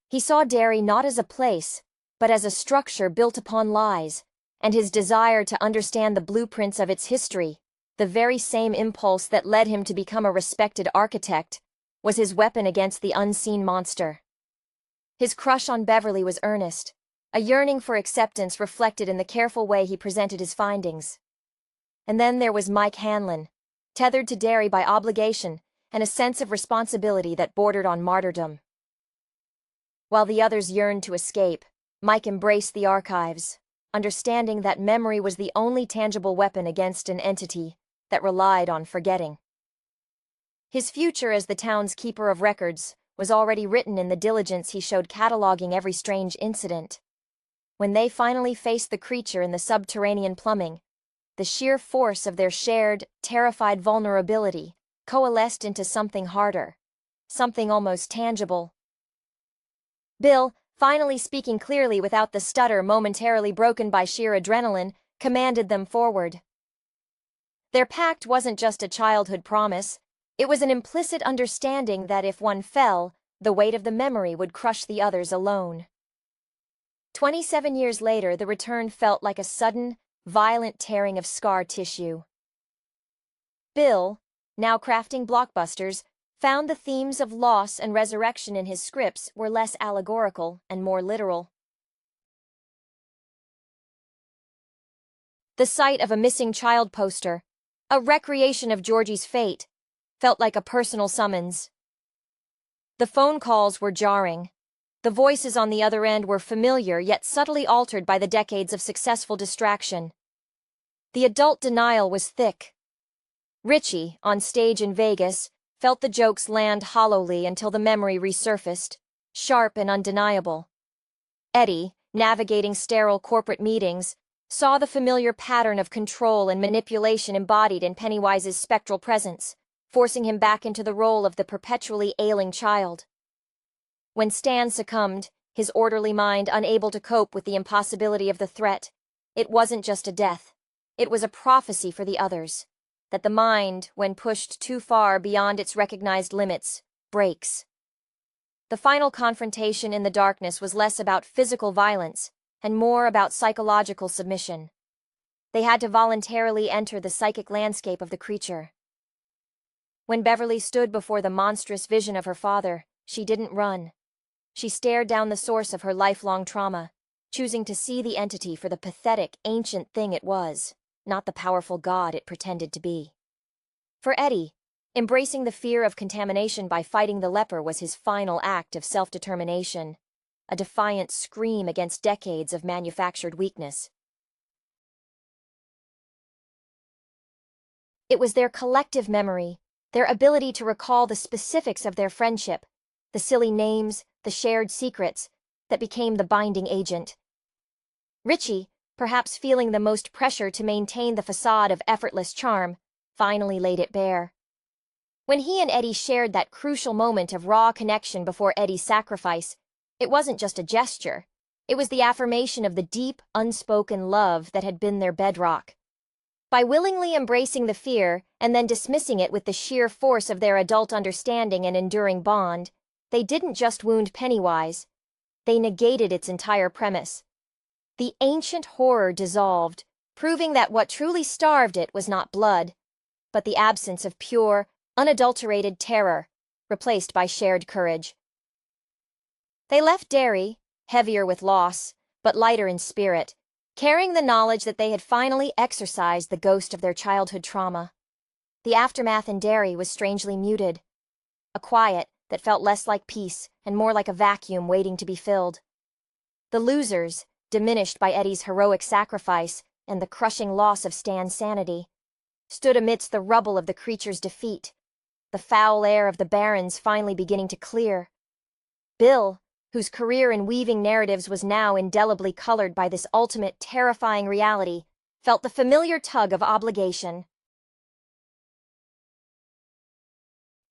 He saw Derry not as a place, but as a structure built upon lies, and his desire to understand the blueprints of its history, the very same impulse that led him to become a respected architect, was his weapon against the unseen monster. His crush on Beverly was earnest, a yearning for acceptance reflected in the careful way he presented his findings. And then there was Mike Hanlon, tethered to Derry by obligation and a sense of responsibility that bordered on martyrdom. While the others yearned to escape, Mike embraced the archives, understanding that memory was the only tangible weapon against an entity that relied on forgetting. His future as the town's keeper of records was already written in the diligence he showed cataloging every strange incident. When they finally faced the creature in the subterranean plumbing, the sheer force of their shared, terrified vulnerability coalesced into something harder, something almost tangible. Bill, finally speaking clearly without the stutter momentarily broken by sheer adrenaline, commanded them forward. Their pact wasn't just a childhood promise, it was an implicit understanding that if one fell, the weight of the memory would crush the others alone. 27 years later, the return felt like a sudden, violent tearing of scar tissue. Bill, now crafting blockbusters, found the themes of loss and resurrection in his scripts were less allegorical and more literal. The sight of a missing child poster, a recreation of Georgie's fate, felt like a personal summons. The phone calls were jarring. The voices on the other end were familiar yet subtly altered by the decades of successful distraction. The adult denial was thick. Richie, on stage in Vegas, felt the jokes land hollowly until the memory resurfaced, sharp and undeniable. Eddie, navigating sterile corporate meetings, saw the familiar pattern of control and manipulation embodied in Pennywise's spectral presence, forcing him back into the role of the perpetually ailing child. When Stan succumbed, his orderly mind unable to cope with the impossibility of the threat, it wasn't just a death. It was a prophecy for the others, that the mind, when pushed too far beyond its recognized limits, breaks. The final confrontation in the darkness was less about physical violence and more about psychological submission. They had to voluntarily enter the psychic landscape of the creature. When Beverly stood before the monstrous vision of her father, she didn't run. She stared down the source of her lifelong trauma, choosing to see the entity for the pathetic, ancient thing it was, not the powerful god it pretended to be. For Eddie, embracing the fear of contamination by fighting the leper was his final act of self-determination, a defiant scream against decades of manufactured weakness. It was their collective memory, their ability to recall the specifics of their friendship, the silly names, the shared secrets, that became the binding agent. Richie, perhaps feeling the most pressure to maintain the facade of effortless charm, finally laid it bare. When he and Eddie shared that crucial moment of raw connection before Eddie's sacrifice, it wasn't just a gesture. It was the affirmation of the deep, unspoken love that had been their bedrock. By willingly embracing the fear and then dismissing it with the sheer force of their adult understanding and enduring bond, they didn't just wound Pennywise. They negated its entire premise. The ancient horror dissolved, proving that what truly starved it was not blood, but the absence of pure, unadulterated terror, replaced by shared courage. They left Derry, heavier with loss, but lighter in spirit, carrying the knowledge that they had finally exorcised the ghost of their childhood trauma. The aftermath in Derry was strangely muted, a quiet that felt less like peace and more like a vacuum waiting to be filled. The losers, diminished by Eddie's heroic sacrifice and the crushing loss of Stan's sanity, stood amidst the rubble of the creature's defeat, the foul air of the Barrens finally beginning to clear. Bill, whose career in weaving narratives was now indelibly colored by this ultimate terrifying reality, felt the familiar tug of obligation.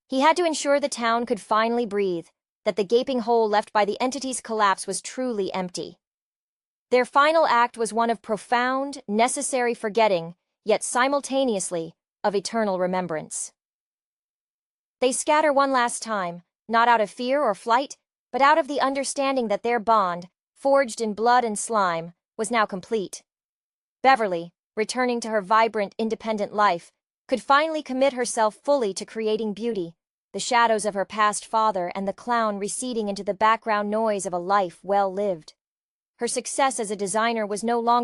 He had to ensure the town could finally breathe, that the gaping hole left by the entity's collapse was truly empty. Their final act was one of profound, necessary forgetting, yet simultaneously, of eternal remembrance. They scatter one last time, not out of fear or flight, but out of the understanding that their bond, forged in blood and slime, was now complete. Beverly, returning to her vibrant, independent life, could finally commit herself fully to creating beauty, the shadows of her past father and the clown receding into the background noise of a life well lived. Her success as a designer was no longer